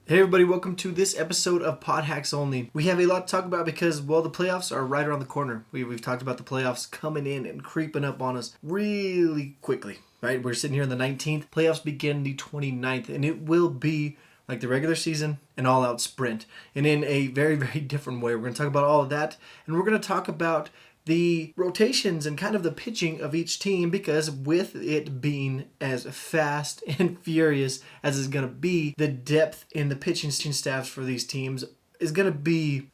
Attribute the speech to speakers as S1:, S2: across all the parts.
S1: Hey everybody, welcome to this episode of Pod Hacks Only. We have a lot to talk about because, well, the playoffs are right around the corner. We've talked about the playoffs coming in and creeping up on us really quickly, right? We're sitting here on the 19th. Playoffs begin the 29th, and it will be like the regular season, an all-out sprint. And in a very, very different way. We're going to talk about all of that, and we're going to talk about the rotations and kind of the pitching of each team, because with it being as fast and furious as it's going to be, the depth in the pitching staffs for these teams is going to be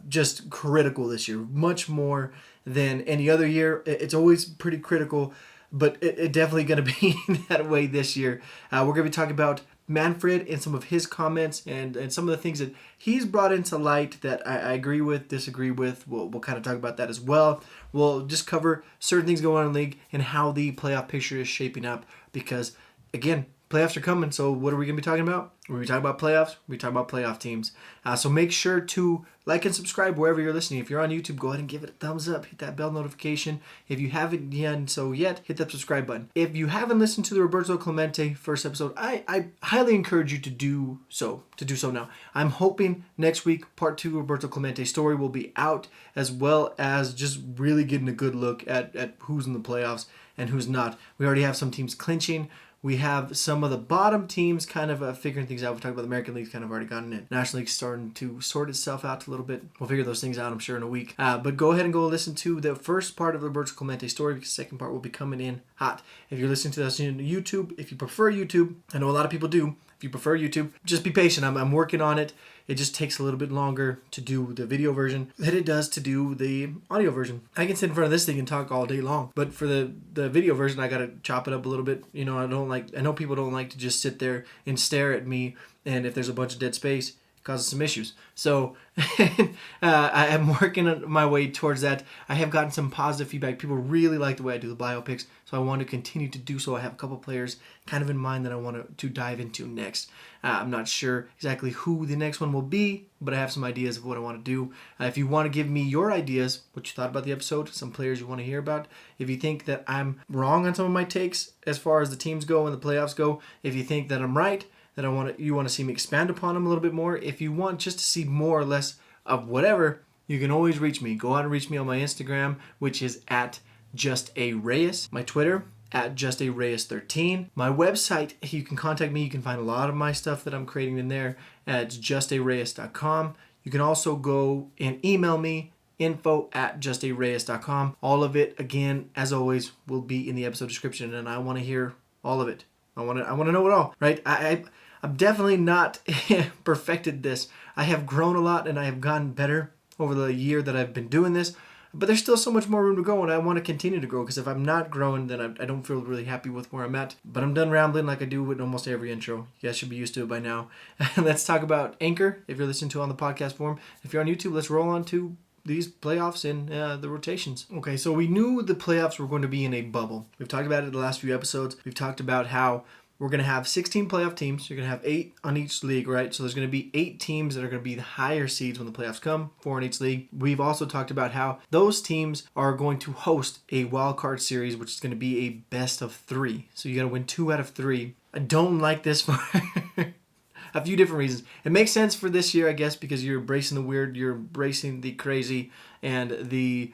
S1: just critical this year, much more than any other year. It's always pretty critical, but it definitely going to be that way this year. We're going to be talking about Manfred and some of his comments and some of the things that he's brought into light that I agree with, disagree with. We'll kind of talk about that as well. We'll just cover certain things going on in the league and how the playoff picture is shaping up because, again, playoffs are coming. So what are we going to be talking about? We're going to be talking about playoffs. We're talking about playoff teams. So make sure to like and subscribe wherever you're listening. If you're on YouTube, go ahead and give it a thumbs up. Hit that bell notification. If you haven't done so yet, hit that subscribe button. If you haven't listened to the Roberto Clemente first episode, I highly encourage you to do so now. I'm hoping next week, part 2 Roberto Clemente story will be out, as well as just really getting a good look at who's in the playoffs and who's not. We already have some teams clinching. We have some of the bottom teams kind of figuring things out. We've talked about the American League's kind of already gotten in. National League's starting to sort itself out a little bit. We'll figure those things out, I'm sure, in a week. But go ahead and go listen to the first part of the Roberto Clemente story, because the second part will be coming in hot. If you're listening to this on YouTube, if you prefer YouTube, I know a lot of people do. If you prefer YouTube, just be patient. I'm working on it. It just takes a little bit longer to do the video version than it does to do the audio version. I can sit in front of this thing and talk all day long, but for the video version, I got to chop it up a little bit. You know, I know people don't like to just sit there and stare at me, and if there's a bunch of dead space, it causes some issues. So I am working on my way towards that. I have gotten some positive feedback. People really like the way I do the biopics, so I want to continue to do so. I have a couple players kind of in mind that I want to dive into next. I'm not sure exactly who the next one will be, but I have some ideas of what I want to do. If you want to give me your ideas, what you thought about the episode, some players you want to hear about, if you think that I'm wrong on some of my takes as far as the teams go and the playoffs go, if you think that I'm right, that you want to see me expand upon them a little bit more, if you want just to see more or less of whatever, you can always reach me. Go out and reach me on my Instagram, which is at JustAReyes. My Twitter, at JustAReyes13. My website, you can contact me. You can find a lot of my stuff that I'm creating in there at justareyes.com. You can also go and email me, info@justareyes.com. All of it, again, as always, will be in the episode description, and I want to hear all of it. I want to know it all, right? I'm definitely not perfected this. I have grown a lot, and I have gotten better over the year that I've been doing this. But there's still so much more room to go, and I want to continue to grow, because if I'm not growing, then I don't feel really happy with where I'm at. But I'm done rambling like I do with almost every intro. You guys should be used to it by now. Let's talk about Anchor, if you're listening to it on the podcast form. If you're on YouTube, let's roll on to these playoffs and the rotations. Okay, so we knew the playoffs were going to be in a bubble. We've talked about it in the last few episodes. We've talked about how we're going to have 16 playoff teams. You're going to have 8 on each league, right? So there's going to be 8 teams that are going to be the higher seeds when the playoffs come, 4 in each league. We've also talked about how those teams are going to host a wild card series, which is going to be a best of 3. So you got to win 2 out of 3. I don't like this for a few different reasons. It makes sense for this year, I guess, because you're embracing the weird, you're embracing the crazy, and the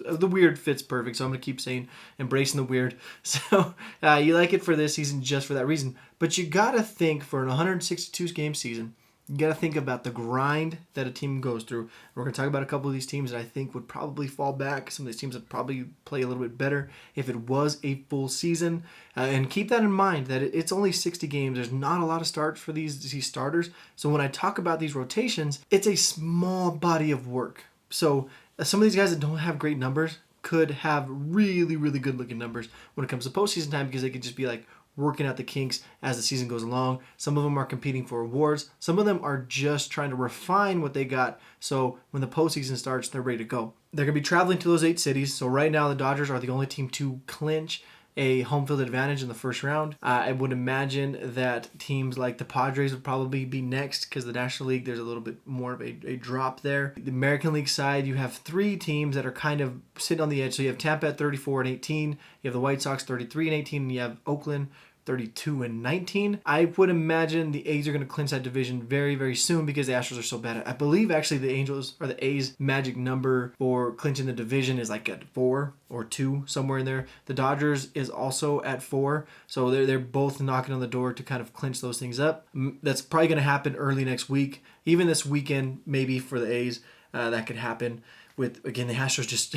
S1: weird fits perfect. So I'm going to keep saying embracing the weird. So you like it for this season just for that reason. But you got to think for an 162 game season, you got to think about the grind that a team goes through. We're going to talk about a couple of these teams that I think would probably fall back. Some of these teams would probably play a little bit better if it was a full season. And keep that in mind that it's only 60 games. There's not a lot of starts for these starters. So when I talk about these rotations, it's a small body of work. So some of these guys that don't have great numbers could have really, really good looking numbers when it comes to postseason time, because they could just be like working out the kinks as the season goes along. Some of them are competing for awards. Some of them are just trying to refine what they got, so when the postseason starts, they're ready to go. They're going to be traveling to those 8 cities. So right now, the Dodgers are the only team to clinch a home field advantage in the first round. I would imagine that teams like the Padres would probably be next, because the National League, there's a little bit more of a drop there. The American League side, you have 3 teams that are kind of sitting on the edge. So you have Tampa at 34 and 18, you have the White Sox 33 and 18, and you have Oakland 32-19. I would imagine the A's are going to clinch that division very, very soon because the Astros are so bad. I believe actually the A's magic number for clinching the division is like at 4 or 2, somewhere in there. The Dodgers is also at 4, so they're both knocking on the door to kind of clinch those things up. That's probably going to happen early next week, even this weekend maybe for the A's. That could happen with, again, the Astros just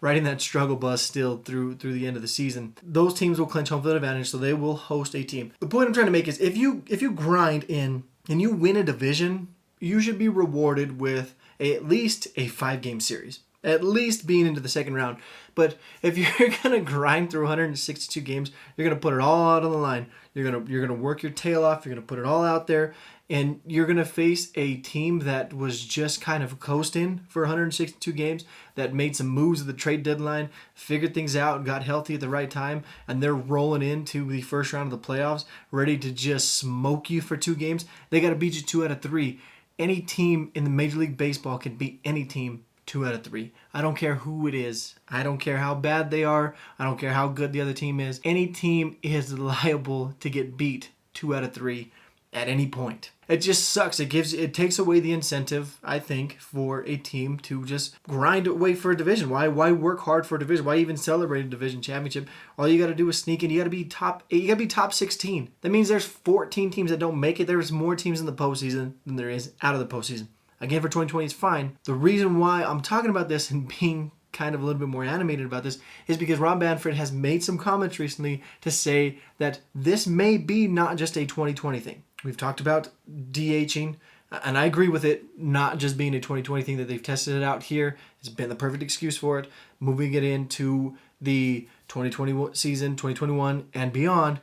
S1: riding that struggle bus still through the end of the season. Those teams will clinch home field advantage, so they will host a team. The point I'm trying to make is if you grind in and you win a division, you should be rewarded with at least a 5-game series, at least being into the second round. But if you're gonna grind through 162 games, you're gonna put it all out on the line. You're gonna work your tail off. You're gonna put it all out there. And you're going to face a team that was just kind of coasting for 162 games, that made some moves at the trade deadline, figured things out, got healthy at the right time, and they're rolling into the first round of the playoffs, ready to just smoke you for 2 games. They got to beat you 2 out of 3. Any team in the Major League Baseball can beat any team 2 out of 3. I don't care who it is. I don't care how bad they are. I don't care how good the other team is. Any team is liable to get beat 2 out of 3 at any point. It just sucks. It takes away the incentive, I think, for a team to just grind away for a division. Why work hard for a division? Why even celebrate a division championship? All you got to do is sneak in. You got to be top 8. You got to be top 16. That means there's 14 teams that don't make it. There's more teams in the postseason than there is out of the postseason. Again, for 2020, it's fine. The reason why I'm talking about this and being kind of a little bit more animated about this is because Rob Manfred has made some comments recently to say that this may be not just a 2020 thing. We've talked about DHing, and I agree with it not just being a 2020 thing, that they've tested it out here. It's been the perfect excuse for it. Moving it into the 2020 season, 2021, and beyond.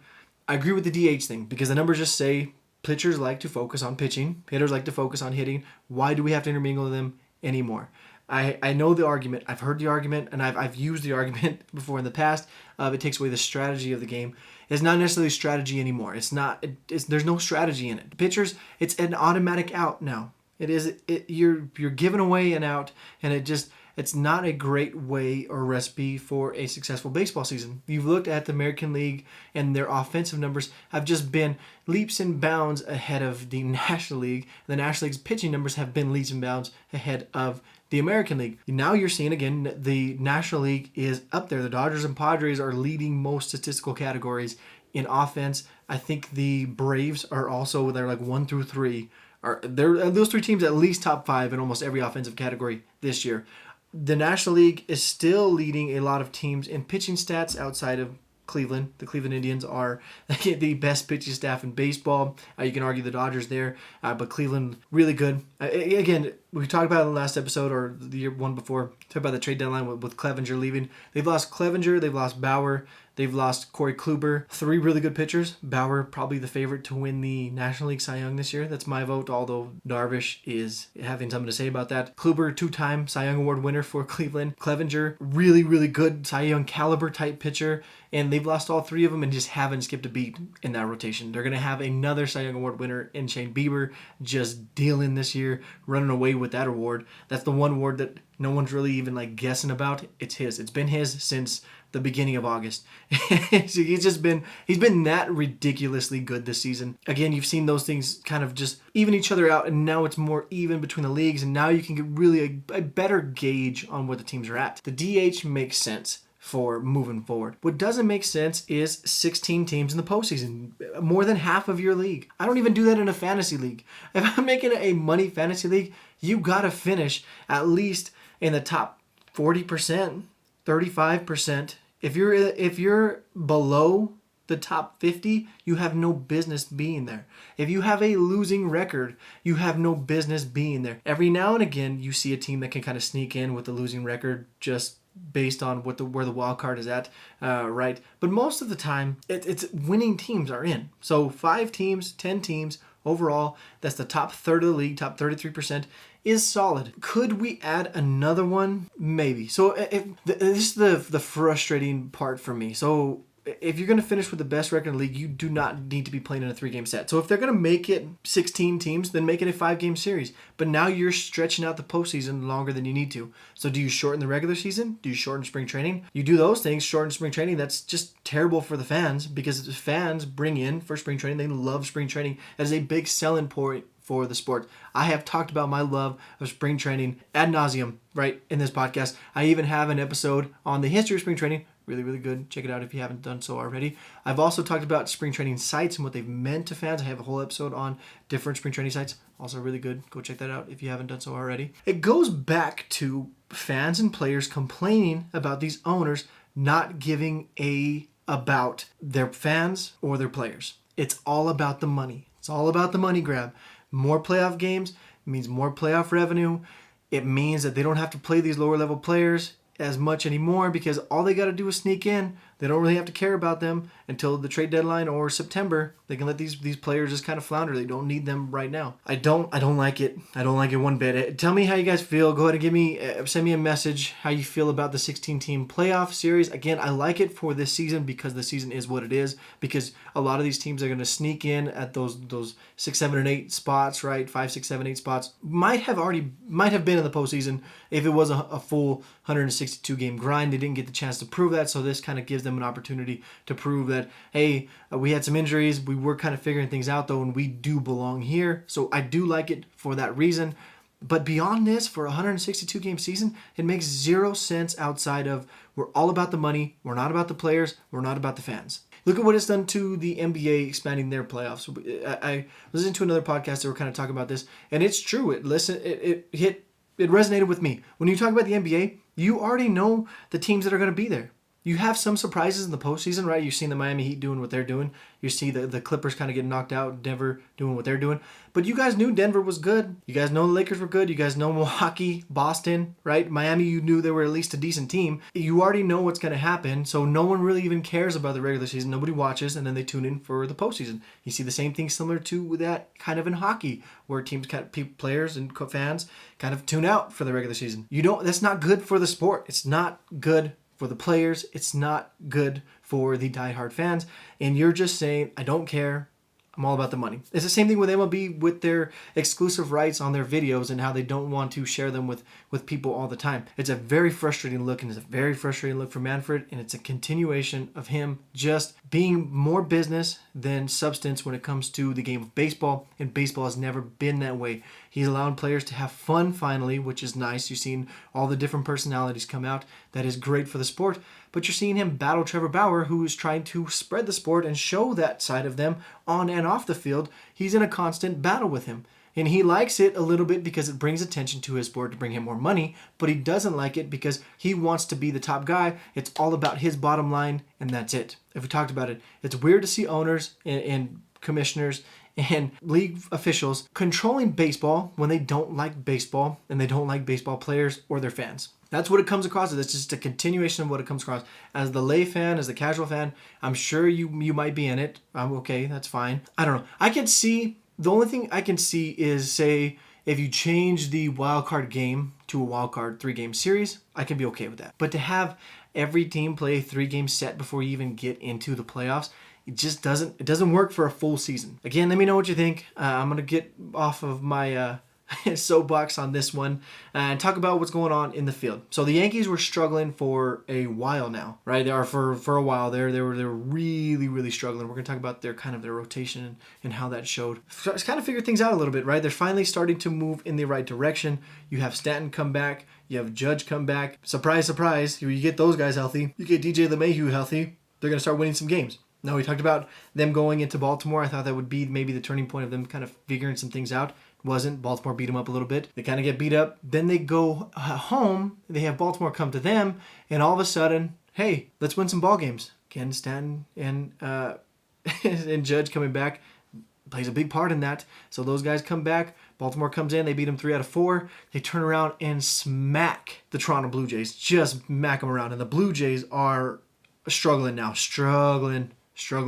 S1: I agree with the DH thing because the numbers just say pitchers like to focus on pitching. Hitters like to focus on hitting. Why do we have to intermingle them anymore? I know the argument. I've heard the argument, and I've used the argument before in the past. It takes away the strategy of the game. It's not necessarily strategy anymore. There's no strategy in it. Pitchers, it's an automatic out now. You're giving away an out, and it's not a great way or recipe for a successful baseball season. You've looked at the American League, and their offensive numbers have just been leaps and bounds ahead of the National League. The National League's pitching numbers have been leaps and bounds ahead of the American League. Now you're seeing, again, the National League is up there. The Dodgers and Padres are leading most statistical categories in offense. I think the Braves are also, they're like 1 through 3. Those 3 teams at least top 5 in almost every offensive category this year. The National League is still leading a lot of teams in pitching stats outside of Cleveland. The Cleveland Indians are the best pitching staff in baseball. You can argue the Dodgers there, but Cleveland really good. Again, we talked about it in the last episode or the year one before. Talked about the trade deadline with Clevenger leaving. They've lost Clevenger, they've lost Bauer, they've lost Corey Kluber. 3 really good pitchers. Bauer probably the favorite to win the National League Cy Young this year. That's my vote, although Darvish is having something to say about that. Kluber, 2-time Cy Young Award winner for Cleveland. Clevenger, really, really good Cy Young caliber type pitcher. And they've lost all 3 of them and just haven't skipped a beat in that rotation. They're going to have another Cy Young Award winner in Shane Bieber, just dealing this year, running away with that award. That's the one award that no one's really even guessing about. It's his. It's been his since the beginning of August. He's been that ridiculously good this season. Again, you've seen those things kind of just even each other out, and now it's more even between the leagues, and now you can get really a better gauge on where the teams are at. The DH makes sense for moving forward. What doesn't make sense is 16 teams in the postseason, more than half of your league. I don't even do that in a fantasy league. If I'm making a money fantasy league, you gotta finish at least in the top 40%, 35%. If you're below the top 50, you have no business being there. If you have a losing record, you have no business being there. Every now and again, you see a team that can kind of sneak in with a losing record just based on where the wild card is at, right? But most of the time, it's winning teams are in. So 5 teams, 10 teams overall, that's the top third of the league, top 33%, is solid. Could we add another one? Maybe. So this is the frustrating part for me. So if you're going to finish with the best record in the league, you do not need to be playing in a 3-game set. So if they're going to make it 16 teams, then make it a 5-game series. But now you're stretching out the postseason longer than you need to. So do you shorten the regular season? Do you shorten spring training? You do those things, shorten spring training. That's just terrible for the fans, because the fans bring in for spring training. They love spring training. That is a big selling point for the sport. I have talked about my love of spring training ad nauseum, right, in this podcast. I even have an episode on the history of spring training. Really, really good. Check it out if you haven't done so already. I've also talked about spring training sites and what they've meant to fans. I have a whole episode on different spring training sites. Also really good. Go check that out if you haven't done so already. It goes back to fans and players complaining about these owners not giving about their fans or their players. It's all about the money. It's all about the money grab. More playoff games means more playoff revenue. It means that they don't have to play these lower level players as much anymore, because all they got to do is sneak in. They don't really have to care about them until the trade deadline or September. They can let these players just kind of flounder. They don't need them right now. I don't like it. I don't like it one bit. Tell me how you guys feel. Go ahead and send me a message how you feel about the 16-team playoff series. Again, I like it for this season because the season is what it is. Because a lot of these teams are going to sneak in at those 6, 7, and 8 spots, right? 5, 6, 7, 8 spots. Might have been in the postseason if it was a full 162 game grind. They didn't get the chance to prove that, so this kind of gives them an opportunity to prove that, hey, we had some injuries, we were kind of figuring things out though, and we do belong here. So I do like it for that reason. But beyond this, for a 162 game season, it makes zero sense outside of, we're all about the money, we're not about the players, we're not about the fans. Look at what it's done to the NBA expanding their playoffs. I listened to another podcast that were kind of talking about this, and it's true. It resonated with me. When you talk about the NBA, you already know the teams that are going to be there. You have some surprises in the postseason, right? You've seen the Miami Heat doing what they're doing. You see the Clippers kind of getting knocked out, Denver doing what they're doing. But you guys knew Denver was good. You guys know the Lakers were good. You guys know Milwaukee, Boston, right? Miami, you knew they were at least a decent team. You already know what's going to happen, so no one really even cares about the regular season. Nobody watches, and then they tune in for the postseason. You see the same thing similar to that kind of in hockey, where teams, players and fans kind of tune out for the regular season. That's not good for the sport. It's not good for the players. It's not good for the diehard fans. And you're just saying, I don't care. I'm all about the money. It's the same thing with MLB with their exclusive rights on their videos and how they don't want to share them with people all the time. It's a very frustrating look, and it's a very frustrating look for Manfred, and it's a continuation of him just being more business than substance when it comes to the game of baseball, and baseball has never been that way. He's allowing players to have fun finally, which is nice. You've seen all the different personalities come out. That is great for the sport. But you're seeing him battle Trevor Bauer, who is trying to spread the sport and show that side of them on and off the field. He's in a constant battle with him. And he likes it a little bit because it brings attention to his sport to bring him more money, but he doesn't like it because he wants to be the top guy. It's all about his bottom line, and that's it. If we talked about it, it's weird to see owners and commissioners and league officials controlling baseball when they don't like baseball and they don't like baseball players or their fans. That's what it comes across as. It's just a continuation of what it comes across. As the lay fan, as the casual fan, I'm sure you might be in it. I'm okay, that's fine. I don't know. The only thing I can see is, say, if you change the wild card game to a wild card 3-game series, I can be okay with that. But to have every team play a 3-game set before you even get into the playoffs, it just doesn't work for a full season. Again, let me know what you think. I'm going to get off of my soapbox on this one and talk about what's going on in the field. So the Yankees were struggling for a while now, right? They are for a while there. They were really, really struggling. We're going to talk about their rotation and how that showed. So it's kind of figured things out a little bit, right? They're finally starting to move in the right direction. You have Stanton come back. You have Judge come back. Surprise, surprise. You get those guys healthy. You get DJ LeMahieu healthy. They're going to start winning some games. Now, we talked about them going into Baltimore. I thought that would be maybe the turning point of them kind of figuring some things out. Wasn't. Baltimore beat them up a little bit. They kind of get beat up. Then they go home. They have Baltimore come to them. And all of a sudden, hey, let's win some ball games. Ken Stanton and and Judge coming back plays a big part in that. So those guys come back. Baltimore comes in. They beat them 3 out of 4. They turn around and smack the Toronto Blue Jays. Just smack them around. And the Blue Jays are struggling now. Struggling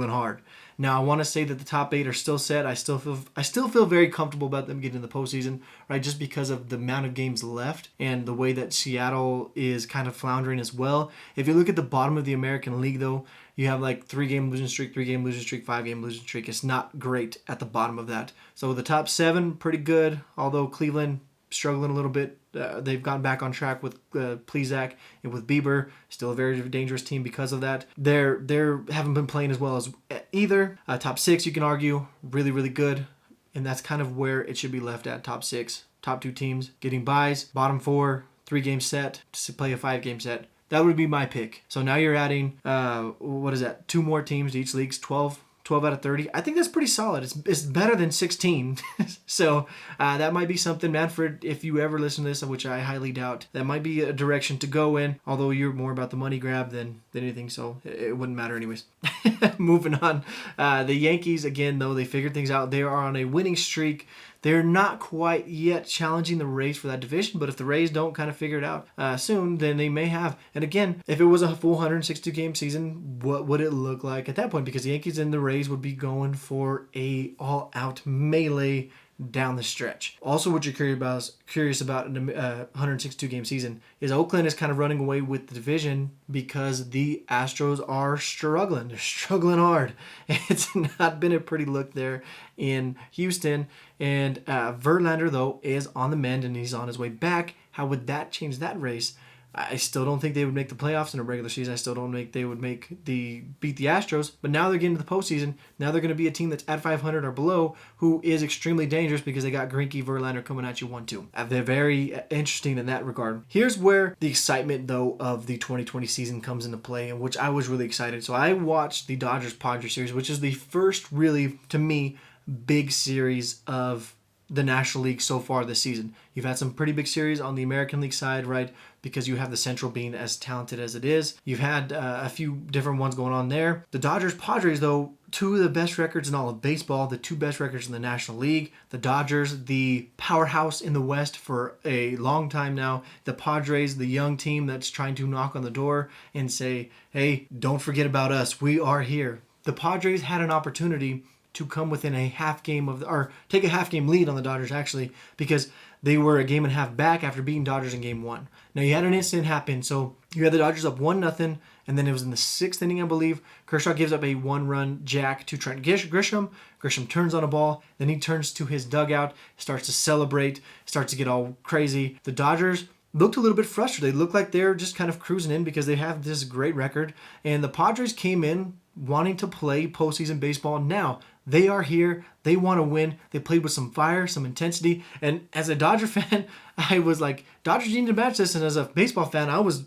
S1: hard. Now, I want to say that the top 8 are still set. I still feel very comfortable about them getting in the postseason, right? Just because of the amount of games left and the way that Seattle is kind of floundering as well. If you look at the bottom of the American League, though, you have like 3-game losing streak, 3-game losing streak, 5-game losing streak. It's not great at the bottom of that. So the top 7, pretty good, although Cleveland struggling a little bit. They've gotten back on track with Plesac and with Bieber. Still a very dangerous team because of that. They're haven't been playing as well as either. Top 6, you can argue, really, really good. And that's kind of where it should be left at, top 6. Top 2 teams getting buys. Bottom 4, 3-game set to play a 5-game set. That would be my pick. So now you're adding, 2 more teams to each league's 12 out of 30. I think that's pretty solid. It's better than 16. So that might be something, Manfred, if you ever listen to this, which I highly doubt, that might be a direction to go in, although you're more about the money grab than anything, so it wouldn't matter anyways. Moving on. The Yankees, again, though, they figured things out. They are on a winning streak. They're not quite yet challenging the Rays for that division, but if the Rays don't kind of figure it out soon, then they may have. And again, if it was a full 162-game season, what would it look like at that point? Because the Yankees and the Rays would be going for a all-out melee down the stretch. Also, what you're curious about in a 162-game season is Oakland is kind of running away with the division because the Astros are struggling. They're struggling hard. It's not been a pretty look there in Houston. And Verlander, though, is on the mend and he's on his way back. How would that change that race? I still don't think they would make the playoffs in a regular season. I still don't think they would beat the Astros. But now they're getting to the postseason. Now they're going to be a team that's at 500 or below, who is extremely dangerous because they got Greinke, Verlander coming at you 1-2. They're very interesting in that regard. Here's where the excitement, though, of the 2020 season comes into play, and which I was really excited. So I watched the Dodgers-Padres series, which is the first really, to me, big series of the National League so far this season. You've had some pretty big series on the American League side, right? Because you have the Central being as talented as it is. You've had a few different ones going on there. The Dodgers-Padres, though, 2 of the best records in all of baseball, the 2 best records in the National League. The Dodgers, the powerhouse in the West for a long time now. The Padres, the young team that's trying to knock on the door and say, hey, don't forget about us. We are here. The Padres had an opportunity to come within a half game or take a half game lead on the Dodgers, actually, because they were a game and a half back after beating Dodgers in game 1. Now, you had an incident happen. So you had the Dodgers up 1-0, and then it was in the 6th inning, I believe. Kershaw gives up a 1-run jack to Trent Grisham. Grisham turns on a ball. Then he turns to his dugout, starts to celebrate, starts to get all crazy. The Dodgers looked a little bit frustrated. They looked like they're just kind of cruising in because they have this great record. And the Padres came in wanting to play postseason baseball now. They are here. They want to win. They played with some fire, some intensity. And as a Dodger fan, I was like, Dodgers need to match this. And as a baseball fan, I was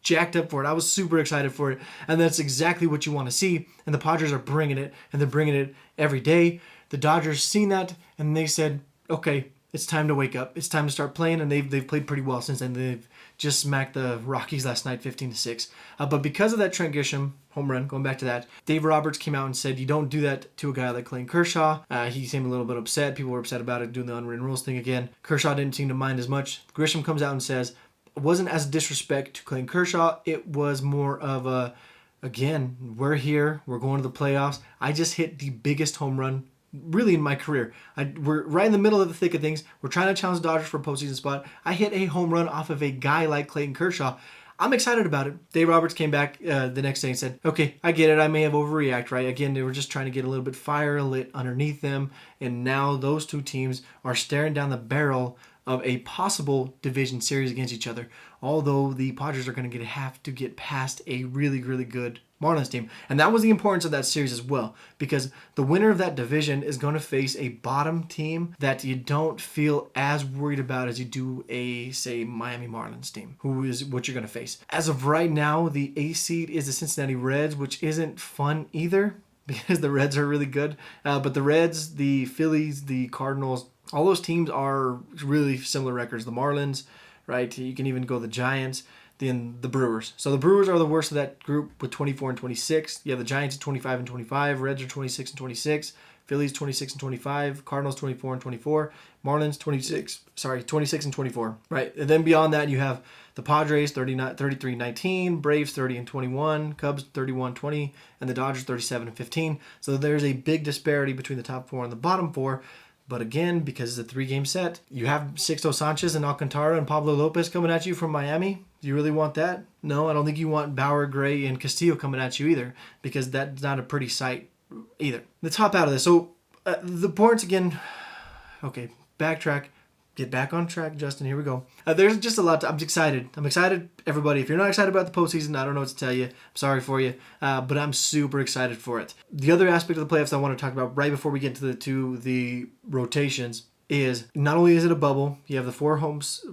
S1: jacked up for it. I was super excited for it. And that's exactly what you want to see. And the Padres are bringing it. And they're bringing it every day. The Dodgers seen that. And they said, okay, it's time to wake up. It's time to start playing. And they've played pretty well since then. They've just smacked the Rockies last night 15-6. But because of that Trent Grisham home run, going back to that, Dave Roberts came out and said, you don't do that to a guy like Clayton Kershaw. He seemed a little bit upset. People were upset about it, doing the unwritten rules thing again. Kershaw didn't seem to mind as much. Grisham comes out and says, it wasn't as disrespect to Clayton Kershaw. It was more of a, again, we're here. We're going to the playoffs. I just hit the biggest home run really in my career. We're right in the middle of the thick of things. We're trying to challenge the Dodgers for a postseason spot. I hit a home run off of a guy like Clayton Kershaw. I'm excited about it. Dave Roberts came back the next day and said, okay, I get it. I may have overreacted, right? Again, they were just trying to get a little bit fire lit underneath them. And now those 2 teams are staring down the barrel of a possible division series against each other. Although the Padres are going to have to get past a really, really good Marlins team. And that was the importance of that series as well, because the winner of that division is going to face a bottom team that you don't feel as worried about as you do a, say, Miami Marlins team, who is what you're going to face. As of right now, the A seed is the Cincinnati Reds, which isn't fun either because the Reds are really good. But the Reds, the Phillies, the Cardinals, all those teams are really similar records. The Marlins, right? You can even go the Giants. Then the Brewers. So the Brewers are the worst of that group with 24 and 26. You have the Giants at 25 and 25. Reds are 26 and 26. Phillies 26 and 25. Cardinals 24 and 24. Marlins 26 and 24. Right. And then beyond that, you have the Padres 33 and 19. Braves 30 and 21. Cubs 31 20. And the Dodgers 37 and 15. So there's a big disparity between the top 4 and the bottom 4. But again, because it's a 3-game set, you have Sixto Sanchez and Alcantara and Pablo Lopez coming at you from Miami. Do you really want that? No, I don't think you want Bauer, Gray, and Castillo coming at you either, because that's not a pretty sight either. Let's hop out of this. So the points again. Okay, backtrack. Get back on track, Justin. Here we go. There's just a lot. I'm excited. I'm excited, everybody. If you're not excited about the postseason, I don't know what to tell you. I'm sorry for you, but I'm super excited for it. The other aspect of the playoffs I want to talk about right before we get to the rotations is not only is it a bubble, you have the 4 host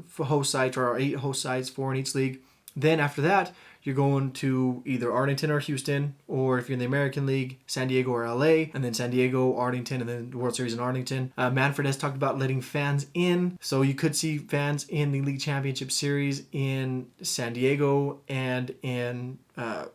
S1: sites or 8 host sites, 4 in each league. Then after that, you're going to either Arlington or Houston, or if you're in the American League, San Diego or LA, and then San Diego, Arlington, and then the World Series in Arlington. Manfred has talked about letting fans in, so you could see fans in the League Championship Series in San Diego and in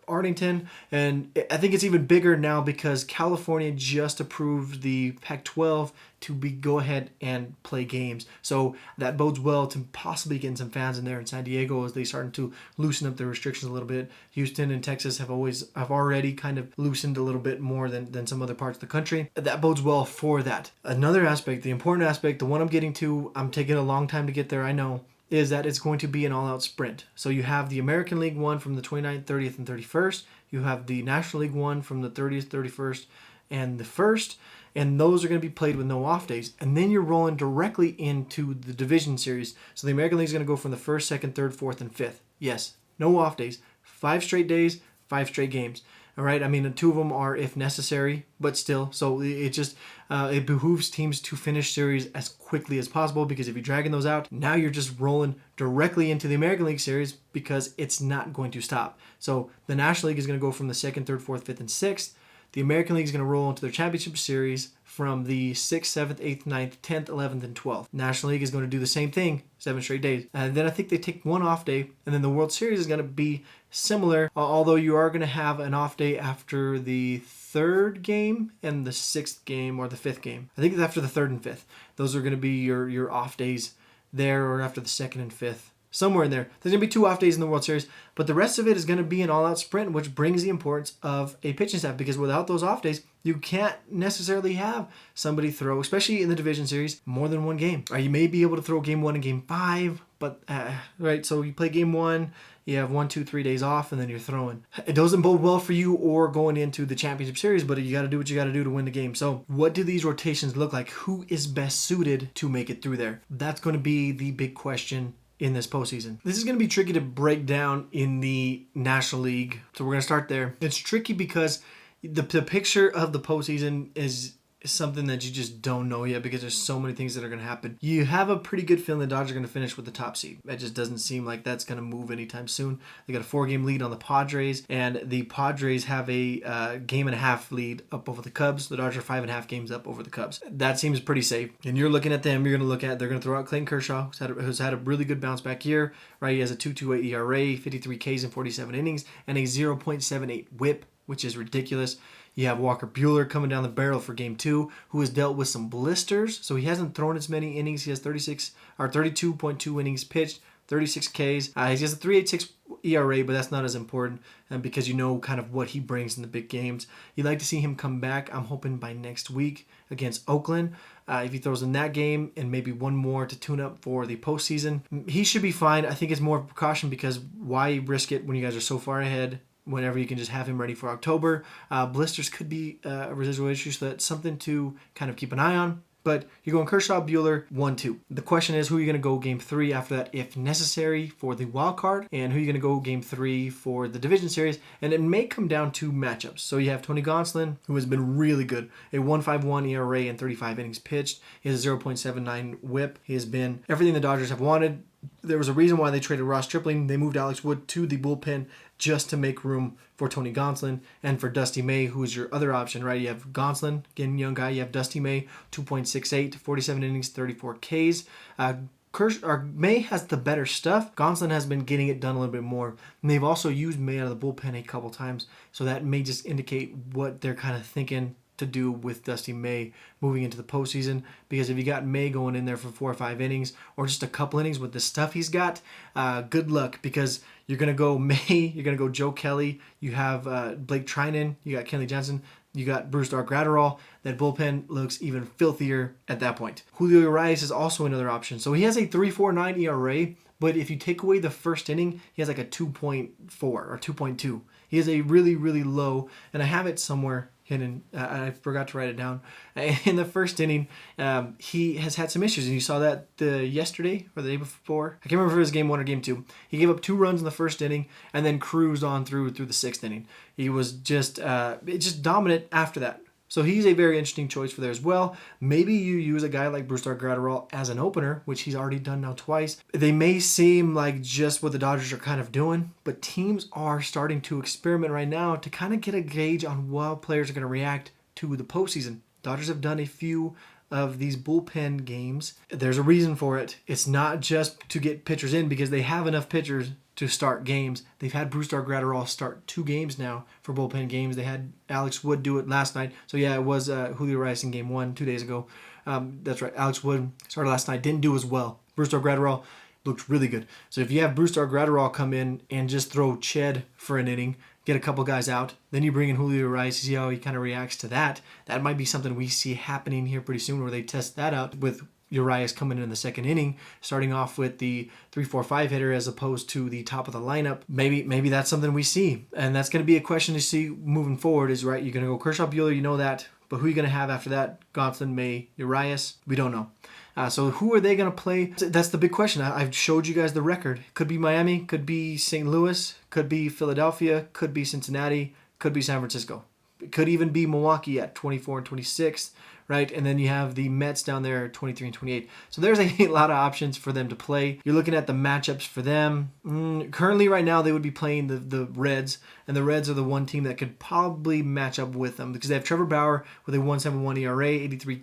S1: Arlington. And I think it's even bigger now because California just approved the Pac-12 to go ahead and play games. So that bodes well to possibly getting some fans in there in San Diego as they starting to loosen up the restrictions a little bit. Houston and Texas have already kind of loosened a little bit more than some other parts of the country. That bodes well for that. Another aspect, the important aspect, the one I'm getting to, I'm taking a long time to get there, I know, is that it's going to be an all-out sprint. So you have the American League one from the 29th, 30th, and 31st. You have the National League one from the 30th, 31st, and the 1st. And those are going to be played with no off days. And then you're rolling directly into the division series. So the American League is going to go from the 1st, 2nd, 3rd, 4th, and 5th. Yes, no off days. 5 straight days, 5 straight games. All right, I mean, 2 of them are if necessary, but still. So it just it behooves teams to finish series as quickly as possible, because if you're dragging those out, now you're just rolling directly into the American League series because it's not going to stop. So the National League is going to go from the 2nd, 3rd, 4th, 5th, and 6th. The American League is going to roll into their championship series from the 6th, 7th, 8th, 9th, 10th, 11th, and 12th. National League is going to do the same thing, 7 straight days. And then I think they take 1 off day, and then the World Series is going to be similar, although you are going to have an off day after the 3rd game and the 6th game or the 5th game. I think it's after the 3rd and 5th. Those are going to be your off days there, or after the 2nd and 5th. Somewhere in there. There's going to be 2 off days in the World Series, but the rest of it is going to be an all-out sprint, which brings the importance of a pitching staff, because without those off days, you can't necessarily have somebody throw, especially in the division series, more than 1 game. Or you may be able to throw game 1 and game 5, but, right, so you play game 1, you have 1, 2, 3 days off, and then you're throwing. It doesn't bode well for you or going into the championship series, but you got to do what you got to do to win the game. So what do these rotations look like? Who is best suited to make it through there? That's going to be the big question in this postseason. This is going to be tricky to break down in the National League, so we're going to start there. It's tricky because the picture of the postseason is something that you just don't know yet, because there's so many things that are going to happen. You have a pretty good feeling the Dodgers are going to finish with the top seed. It just doesn't seem like that's going to move anytime soon. They got a 4-game lead on the Padres, and the Padres have a game and a half lead up over the Cubs. The Dodgers are 5.5 games up over the Cubs. That seems pretty safe. And you're looking at them, they're going to throw out Clayton Kershaw, who's had a really good bounce back year, right? He has a 2.28 ERA, 53 Ks in 47 innings, and a 0.78 whip, which is ridiculous. You have Walker Buehler coming down the barrel for game 2, who has dealt with some blisters, so he hasn't thrown as many innings. He has 32.2 innings pitched, 36 Ks. He has a 3.86 ERA, but that's not as important because you know kind of what he brings in the big games. You'd like to see him come back, I'm hoping, by next week against Oakland. If he throws in that game and maybe 1 more to tune up for the postseason, he should be fine. I think it's more precaution, because why risk it when you guys are so far ahead, whenever you can just have him ready for October. Blisters could be a residual issue, so that's something to kind of keep an eye on. But you're going Kershaw, Buehler, 1-2. The question is, who are you going to go game 3 after that, if necessary, for the wild card, and who are you going to go game 3 for the division series? And it may come down to matchups. So you have Tony Gonsolin, who has been really good, a 1.51 ERA and 35 innings pitched. He has a 0.79 whip. He has been everything the Dodgers have wanted. There was a reason why they traded Ross Stripling. They moved Alex Wood to the bullpen just to make room for Tony Gonsolin and for Dusty May, who is your other option, right? You have Gonsolin, again, young guy. You have Dusty May, 2.68, 47 innings, 34 Ks. May has the better stuff. Gonsolin has been getting it done a little bit more. And they've also used May out of the bullpen a couple times, so that may just indicate what they're kind of thinking to do with Dusty May moving into the postseason, because if you got May going in there for 4 or 5 innings or just a couple innings with the stuff he's got, good luck, because you're going to go May, you're going to go Joe Kelly, you have Blake Trinan, you got Kenley Jansen. You got Bruce Gratterall. That bullpen looks even filthier at that point. Julio Urias is also another option. So he has a 3.49 ERA, but if you take away the first inning, he has like a 2.4 or 2.2. He has a really, really low, and I have it somewhere hidden. I forgot to write it down. In the first inning, he has had some issues, and you saw that yesterday or the day before. I can't remember if it was game 1 or game 2. He gave up 2 runs in the first inning and then cruised on through the 6th inning. He was just dominant after that. So he's a very interesting choice for there as well. Maybe you use a guy like Bruce Gratterall as an opener, which he's already done now twice. They may seem like just what the Dodgers are kind of doing, but teams are starting to experiment right now to kind of get a gauge on how players are going to react to the postseason. Dodgers have done a few of these bullpen games. There's a reason for it. It's not just to get pitchers in because they have enough pitchers to start games. They've had Bruce Gratterall start 2 games now for bullpen games. They had Alex Wood do it last night. So yeah, it was Julio Urias in game 1 2 days ago. That's right. Alex Wood started last night. Didn't do as well. Bruce Gratterall looked really good. So if you have Bruce Gratterall come in and just throw Ched for an inning, get a couple guys out, then you bring in Julio Urias, see how he kind of reacts to that. That might be something we see happening here pretty soon where they test that out with Urias coming in the 2nd inning, starting off with the 3-4-5 hitter as opposed to the top of the lineup. Maybe that's something we see. And that's going to be a question to see moving forward is, right, you're going to go Kershaw, Buehler, you know that. But who are you going to have after that? Gonsolin, May, Urias? We don't know. So who are they going to play? That's the big question. I've showed you guys the record. Could be Miami, could be St. Louis, could be Philadelphia, could be Cincinnati, could be San Francisco. It could even be Milwaukee at 24 and 26, right? And then you have the Mets down there at 23 and 28. So there's a lot of options for them to play. You're looking at the matchups for them. Currently, right now, they would be playing the Reds, and the Reds are the one team that could probably match up with them because they have Trevor Bauer with a 1.71 ERA, 83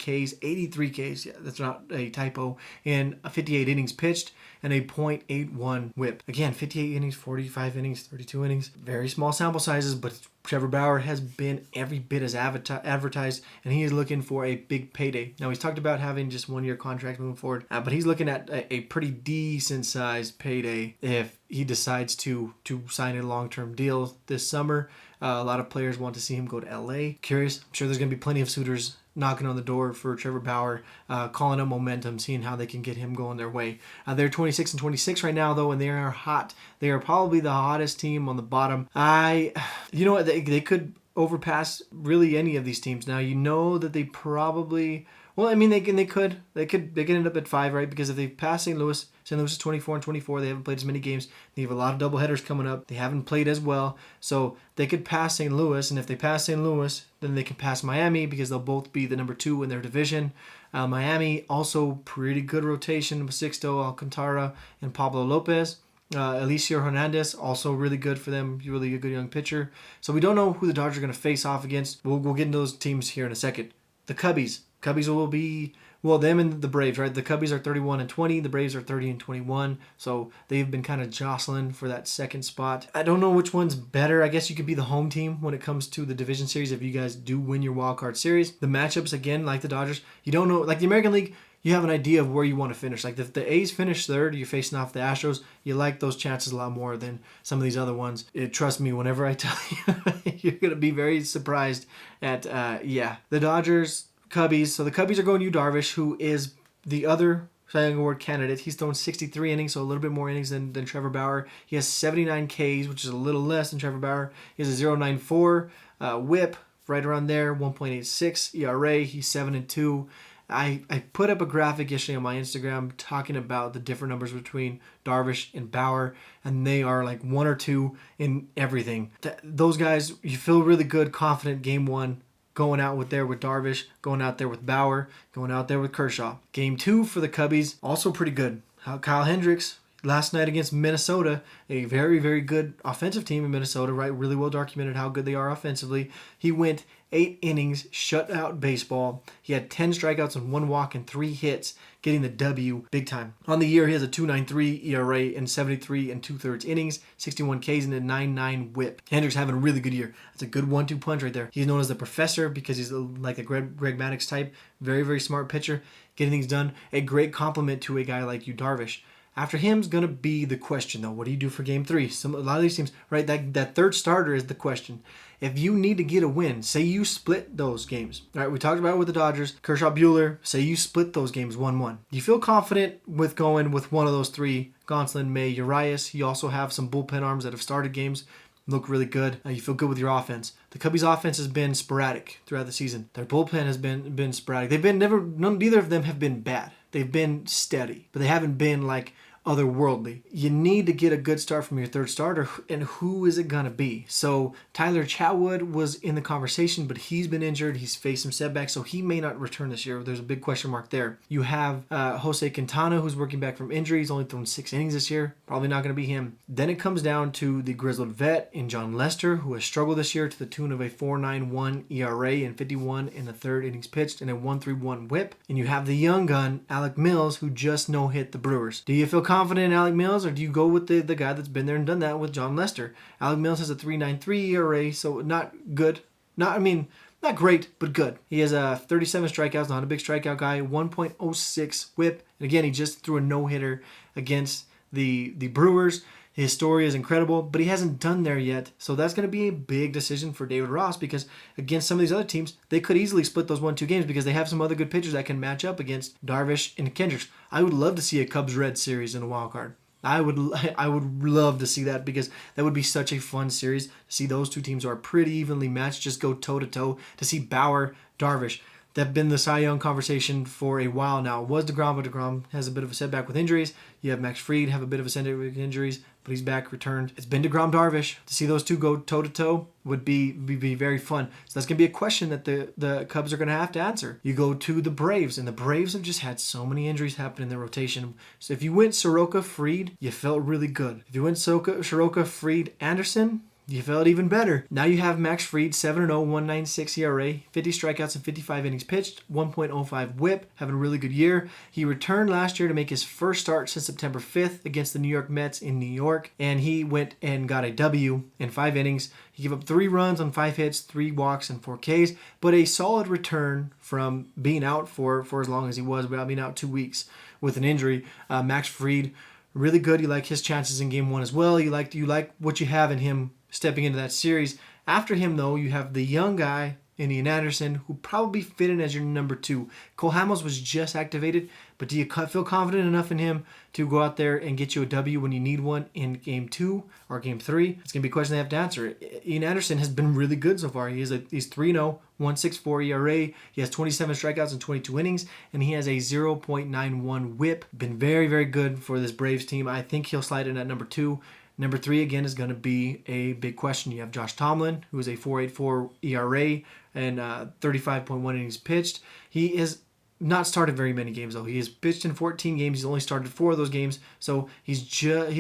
S1: Ks, yeah, that's not a typo, and 58 innings pitched and a .81 whip. Again, 58 innings, 45 innings, 32 innings. Very small sample sizes, but Trevor Bauer has been every bit as advertised, and he is looking for a big payday. Now, he's talked about having just 1-year contract moving forward, but he's looking at a pretty decent-sized payday if he decides to sign a long-term deal this summer. A lot of players want to see him go to LA. Curious. I'm sure there's going to be plenty of suitors knocking on the door for Trevor Bauer, calling up momentum, seeing how they can get him going their way. They're 26 and 26 right now, though, and they are hot. They are probably the hottest team on the bottom. You know what? They could overpass really any of these teams. Now, you know that they probably... Well, I mean, they could end up at 5, right? Because if they pass St. Louis is 24 and 24. They haven't played as many games. They have a lot of doubleheaders coming up. They haven't played as well, so they could pass St. Louis. And if they pass St. Louis, then they can pass Miami because they'll both be the number 2 in their division. Miami also pretty good rotation with Sixto Alcantara and Pablo Lopez. Alicia Hernandez, also really good for them, really a good young pitcher. So we don't know who the Dodgers are going to face off against. We'll get into those teams here in a second. The Cubbies will be, well, them and the Braves, right? The Cubbies are 31 and 20. The Braves are 30 and 21. So they've been kind of jostling for that second spot. I don't know which one's better. I guess you could be the home team when it comes to the division series if you guys do win your wild card series. The matchups, again, like the Dodgers, you don't know. Like the American League, you have an idea of where you want to finish. Like if the A's finish 3rd, you're facing off the Astros, you like those chances a lot more than some of these other ones. Trust me, whenever I tell you, you're going to be very surprised at, the Dodgers, Cubbies. So the Cubbies are going Yu Darvish, who is the other Cy Young Award candidate. He's thrown 63 innings, so a little bit more innings than Trevor Bauer. He has 79 Ks, which is a little less than Trevor Bauer. He has a 0.94 whip, right around there, 1.86 ERA. He's 7 and 2. I put up a graphic yesterday on my Instagram talking about the different numbers between Darvish and Bauer, and they are like 1 or 2 in everything. Those guys, you feel really good, confident game 1. Going out with Darvish, going out there with Bauer, going out there with Kershaw. Game 2 for the Cubbies, also pretty good. Kyle Hendricks, last night against Minnesota, a very, very good offensive team in Minnesota, right? Really well documented how good they are offensively. He went 8 innings, shut out baseball. He had 10 strikeouts and 1 walk and 3 hits, getting the W big time. On the year, he has a 2.93 ERA in 73 and 2/3 innings, 61 Ks and a 9.9 whip. Hendricks having a really good year. That's a good 1-2 punch right there. He's known as the professor because he's like a Greg Maddux type. Very, very smart pitcher. Getting things done. A great compliment to a guy like Yu Darvish. After him's going to be the question, though. What do you do for game 3? A lot of these teams, right, that third starter is the question. If you need to get a win, say you split those games. All right, we talked about it with the Dodgers. Kershaw, Buehler, say you split those games 1-1. Do you feel confident with going with one of those three? Gonsolin, May, Urias. You also have some bullpen arms that have started games. Look really good. You feel good with your offense. The Cubbies' offense has been sporadic throughout the season. Their bullpen has been sporadic. Neither of them have been bad. They've been steady, but they haven't been like otherworldly. You need to get a good start from your third starter, and who is it gonna be? So Tyler Chatwood was in the conversation, but he's been injured. He's faced some setbacks, so he may not return this year. There's a big question mark there. You have Jose Quintana, who's working back from injury. He's only thrown 6 innings this year. Probably not gonna be him. Then it comes down to the grizzled vet in John Lester, who has struggled this year to the tune of a 4.91 ERA and 51 in the third innings pitched and a 1.31 WHIP. And you have the young gun Alec Mills, who just no-hit the Brewers. Do you feel confident in Alec Mills, or do you go with the guy that's been there and done that with John Lester? Alec Mills has a 3.93 ERA, so not good. Not great, but good. He has 37 strikeouts, not a big strikeout guy, 1.06 WHIP. And again, he just threw a no-hitter against the Brewers. His story is incredible, but he hasn't done there yet. So that's going to be a big decision for David Ross, because against some of these other teams, they could easily split those 1-2 games because they have some other good pitchers that can match up against Darvish and Kendricks. I would love to see a Cubs-Red series in a wild card. I would love to see that, because that would be such a fun series to see those two teams who are pretty evenly matched just go toe-to-toe, to see Bauer, Darvish. That's been the Cy Young conversation for a while now. It was DeGrom, but DeGrom has a bit of a setback with injuries. You have Max Fried have a bit of a setback with injuries, but he's back, returned. It's been DeGrom, Darvish. To see those two go toe-to-toe would be very fun. So that's going to be a question that the Cubs are going to have to answer. You go to the Braves, and the Braves have just had so many injuries happen in their rotation. So if you went Soroka, Fried, you felt really good. If you went Soroka, Fried, Anderson, you felt even better. Now you have Max Fried, 7-0, 1.96 ERA, 50 strikeouts and 55 innings pitched, 1.05 WHIP, having a really good year. He returned last year to make his first start since September 5th against the New York Mets in New York, and he went and got a W in 5 innings. He gave up 3 runs on 5 hits, 3 walks, and 4 Ks, but a solid return from being out for as long as he was, without being out 2 weeks with an injury. Max Fried, really good. You like his chances in game 1 as well. You like what you have in him stepping into that series. After him, though, you have the young guy in Ian Anderson, who probably fit in as your number 2. Cole Hamels was just activated, but do you feel confident enough in him to go out there and get you a W when you need one in game 2 or game 3? It's going to be a question they have to answer. Ian Anderson has been really good so far. He's 3-0, 1.64 ERA. He has 27 strikeouts in 22 innings, and he has a 0.91 WHIP. Been very good for this Braves team. I think he'll slide in at number 2. Number 3, again, is going to be a big question. You have Josh Tomlin, who is a 4.84 ERA and 35.1 innings pitched. He has not started very many games, though. He has pitched in 14 games. He's only started 4 of those games, so he's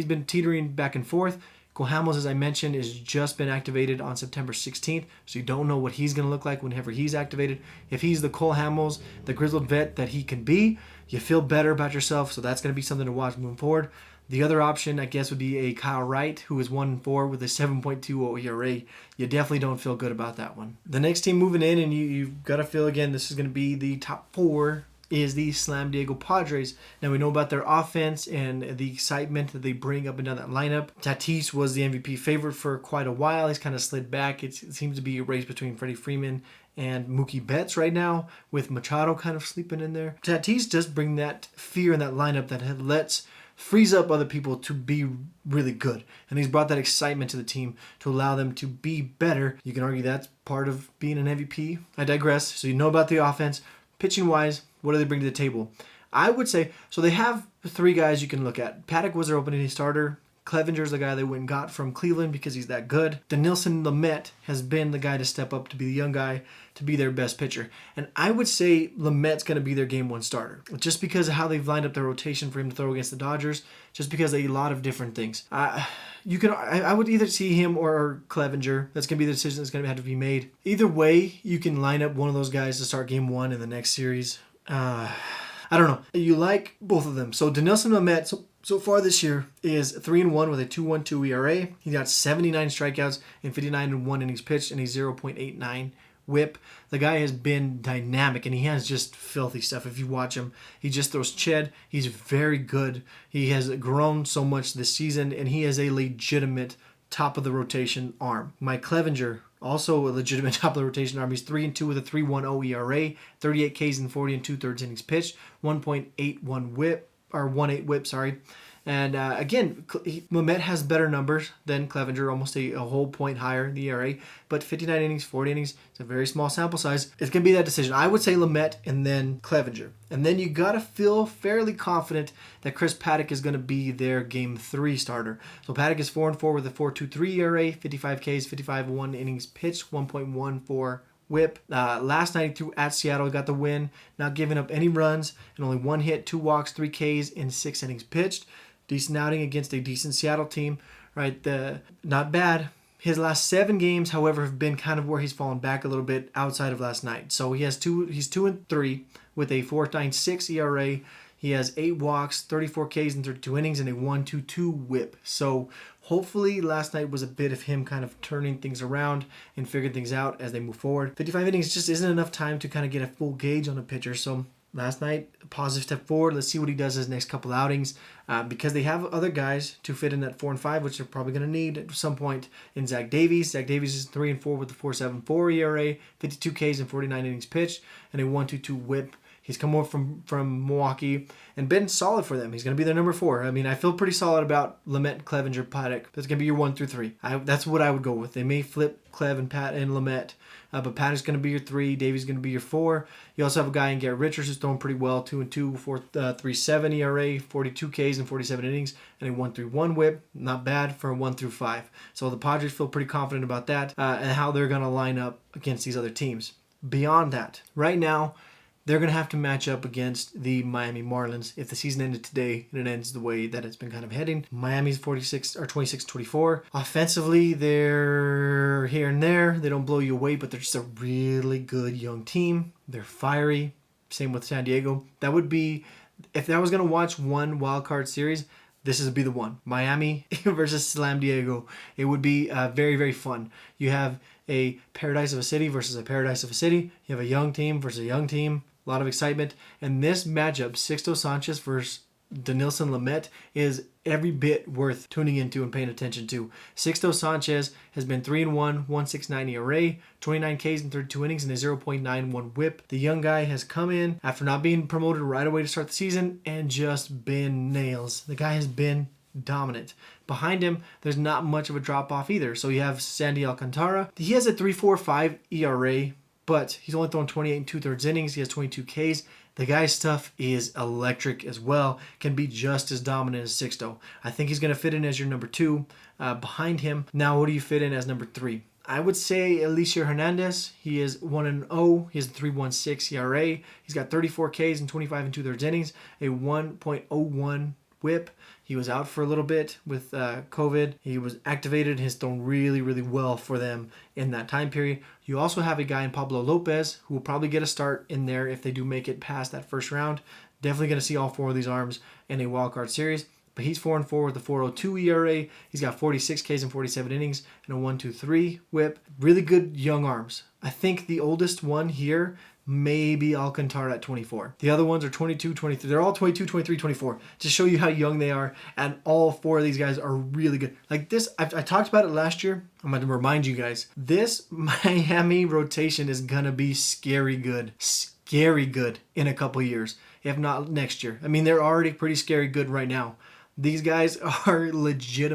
S1: been teetering back and forth. Cole Hamels, as I mentioned, has just been activated on September 16th, so you don't know what he's going to look like whenever he's activated. If he's the Cole Hamels, the grizzled vet that he can be, you feel better about yourself, so that's going to be something to watch moving forward. The other option, I guess, would be a Kyle Wright, who is 1-4 with a 7.20 ERA. You definitely don't feel good about that one. The next team moving in, and you've got to feel, again, this is going to be the top 4, is the Slam Diego Padres. Now, we know about their offense and the excitement that they bring up and down that lineup. Tatis was the MVP favorite for quite a while. He's kind of slid back. It seems to be a race between Freddie Freeman and Mookie Betts right now, with Machado kind of sleeping in there. Tatis does bring that fear in that lineup that frees up other people to be really good. And he's brought that excitement to the team to allow them to be better. You can argue that's part of being an MVP. I digress. So you know about the offense. Pitching-wise, what do they bring to the table? I would say, so they have 3 guys you can look at. Paddock was their opening starter. Clevenger's the guy they went and got from Cleveland because he's that good. Denilson Lamet has been the guy to step up to be the young guy, to be their best pitcher. And I would say Lamet's going to be their game 1 starter, just because of how they've lined up their rotation for him to throw against the Dodgers, just because of a lot of different things. I would either see him or Clevenger. That's going to be the decision that's going to have to be made. Either way, you can line up one of those guys to start game 1 in the next series. I don't know. You like both of them. So Denilson Lamet, so far this year, is 3-1 with a 2.12 ERA. He got 79 strikeouts and 59 innings pitched and a 0.89 whip. The guy has been dynamic, and he has just filthy stuff. If you watch him, he just throws ched. He's very good. He has grown so much this season, and he is a legitimate top of the rotation arm. Mike Clevenger, also a legitimate top of the rotation arm. He's 3-2 with a 3.10 ERA, 38 Ks and 40 2/3 innings pitched, 1.81 whip, or 1.8 whip, sorry. And again, Lamet has better numbers than Clevenger, almost a whole point higher in the ERA. But 59 innings, 40 innings, it's a very small sample size. It's going to be that decision. I would say Lamet and then Clevenger. And then you got to feel fairly confident that Chris Paddock is going to be their Game 3 starter. So Paddock is 4-4 with a 4.23 ERA, 55 Ks, 55 innings pitched, 1.14 whip. Last night he threw at Seattle, got the win, not giving up any runs, and only 1 hit, 2 walks, 3 Ks in 6 innings pitched. Decent outing against a decent Seattle team, right? Not bad. His last 7 games, however, have been kind of where he's fallen back a little bit outside of last night. So he's 2-3 with a 4.96 ERA. He has 8 walks, 34 Ks in 32 innings, and a 1.22 whip. So hopefully last night was a bit of him kind of turning things around and figuring things out as they move forward. 55 innings just isn't enough time to kind of get a full gauge on a pitcher. So last night, a positive step forward. Let's see what he does his next couple outings, because they have other guys to fit in that 4 and 5, which they're probably going to need at some point. In Zach Davies is 3-4 with a 4.74 ERA, 52 Ks and 49 innings pitched, and a 1.22 whip. He's come over from Milwaukee and been solid for them. He's going to be their number 4. I mean, I feel pretty solid about Lamet, Clevenger, Paddock. That's going to be your 1 through 3. That's what I would go with. They may flip Clev and Pat and Lamet, but Paddock's going to be your 3. Davies going to be your 4. You also have a guy in Garrett Richards who's throwing pretty well, 2-2, 4.37 ERA, 42 Ks and 47 innings, and a 1.31 whip. Not bad for a 1 through 5. So the Padres feel pretty confident about that and how they're going to line up against these other teams. Beyond that, right now, they're going to have to match up against the Miami Marlins. If the season ended today and it ends the way that it's been kind of heading, Miami's 26-24. Offensively, they're here and there. They don't blow you away, but they're just a really good young team. They're fiery. Same with San Diego. That would be, if I was going to watch one wild card series, this would be the one. Miami versus San Diego. It would be very, very fun. You have a paradise of a city versus a paradise of a city. You have a young team versus a young team. A lot of excitement. And this matchup, Sixto Sanchez versus Denilson Lamet, is every bit worth tuning into and paying attention to. Sixto Sanchez has been 3-1, 1.69 ERA, 29 Ks in 32 innings, and a 0.91 whip. The young guy has come in after not being promoted right away to start the season and just been nails. The guy has been dominant. Behind him, there's not much of a drop-off either. So you have Sandy Alcantara. He has a 3.45 ERA, but he's only thrown 28 2/3 innings. He has 22 Ks. The guy's stuff is electric as well. Can be just as dominant as Sixto. I think he's going to fit in as your number 2 behind him. Now, what do you fit in as number 3? I would say Alicia Hernandez. He is 1-0. He has a 3.16 ERA. He's got 34 Ks and 25 2/3 innings, a 1.01 whip. He was out for a little bit with COVID. He was activated. He's thrown really, really well for them in that time period. You also have a guy in Pablo Lopez who will probably get a start in there if they do make it past that first round. Definitely going to see all 4 of these arms in a wildcard series. But he's 4-4 with a 4.02 ERA. He's got 46 Ks and 47 innings and a 1.23 whip. Really good young arms. I think the oldest one here maybe Alcantara at 24. The other ones are 22, 23. They're all 22, 23, 24. To show you how young they are. And all 4 of these guys are really good. Like this, I talked about it last year. I'm going to remind you guys. This Miami rotation is going to be scary good. Scary good in a couple years. If not next year. I mean, they're already pretty scary good right now. These guys are legit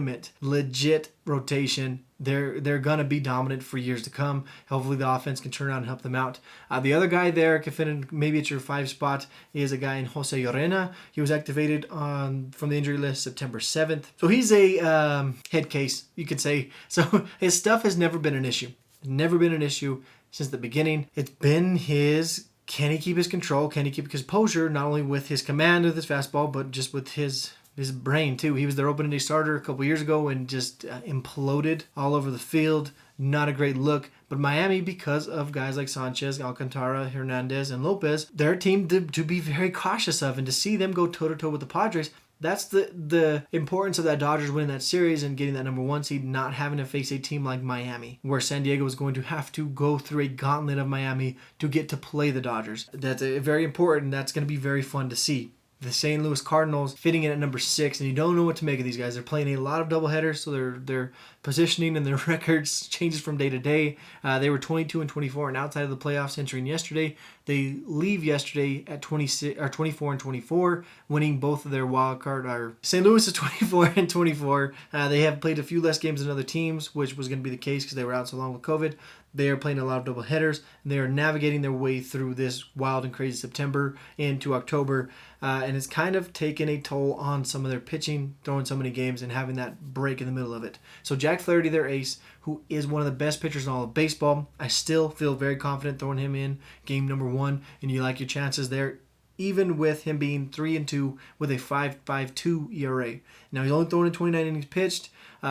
S1: rotation. They're going to be dominant for years to come. Hopefully the offense can turn around and help them out. The other guy there, can fit in maybe at your 5 spot, is a guy in Jose Llorena. He was activated from the injury list September 7th. So he's a head case, you could say. So his stuff has never been an issue. Never been an issue since the beginning. It's been his... Can he keep his control? Can he keep his composure? Not only with his command of his fastball, but just with his brain too. He was their opening day starter a couple years ago and just imploded all over the field. Not a great look. But Miami, because of guys like Sanchez, Alcantara, Hernandez, and Lopez, they're a team to be very cautious of. And to see them go toe-to-toe with the Padres, That's the importance of that Dodgers winning that series and getting that number 1 seed, not having to face a team like Miami, where San Diego is going to have to go through a gauntlet of Miami to get to play the Dodgers. That's very important. That's going to be very fun to see. The St. Louis Cardinals fitting in at number 6, and you don't know what to make of these guys. They're playing a lot of doubleheaders, so their positioning and their records changes from day to day. They were 22-24 and outside of the playoffs entering yesterday. They leave yesterday at 24-24, winning both of their wild card. St. Louis is 24-24. They have played a few less games than other teams, which was going to be the case because they were out so long with COVID. They are playing a lot of double headers, and they are navigating their way through this wild and crazy September into October, and it's kind of taken a toll on some of their pitching, throwing so many games and having that break in the middle of it. So Jack Flaherty, their ace, who is one of the best pitchers in all of baseball, I still feel very confident throwing him in game number 1, and you like your chances there, even with him being 3-2 with a 5.52 ERA. Now, he's only thrown in 29 innings pitched.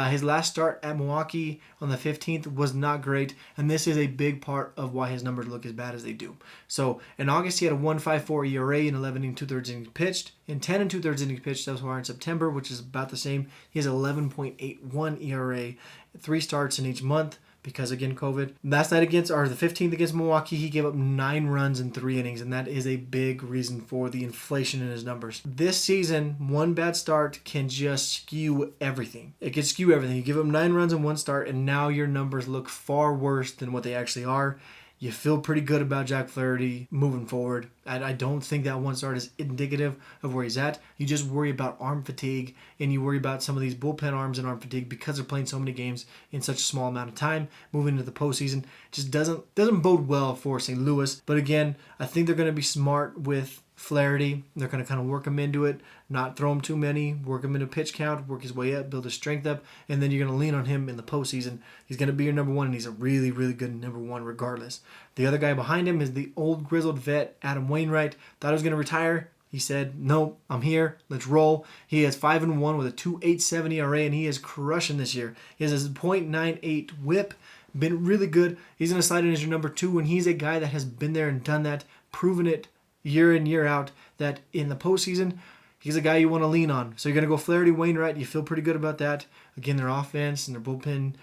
S1: His last start at Milwaukee on the 15th was not great, and this is a big part of why his numbers look as bad as they do. So, in August, he had a 1.54 ERA in 11 2/3 innings pitched. In 10 2/3 innings pitched so far in September, which is about the same, he has 11.81 ERA, 3 starts in each month. Because, again, COVID. Last night the 15th against Milwaukee, he gave up 9 runs in 3 innings, and that is a big reason for the inflation in his numbers. This season, one bad start can just skew everything. It can skew everything. You give up 9 runs in one start, and now your numbers look far worse than what they actually are. You feel pretty good about Jack Flaherty moving forward. I don't think that one start is indicative of where he's at. You just worry about arm fatigue, and you worry about some of these bullpen arms and arm fatigue because they're playing so many games in such a small amount of time. Moving into the postseason just doesn't bode well for St. Louis. But again, I think they're going to be smart with Flaherty. They're going to kind of work him into it, not throw him too many, work him into pitch count, work his way up, build his strength up, and then you're going to lean on him in the postseason. He's going to be your number 1, and he's a really, really good number 1 regardless. The other guy behind him is the old grizzled vet, Adam Wainwright. Thought he was going to retire. He said, no, I'm here. Let's roll. He has 5-1 with a 2.87 ERA, and he is crushing this year. He has a .98 whip. Been really good. He's going to slide in as your number 2, and he's a guy that has been there and done that, proven it year in, year out, that in the postseason, he's a guy you want to lean on. So you're going to go Flaherty, Wainwright. You feel pretty good about that. Again, their offense and their bullpen,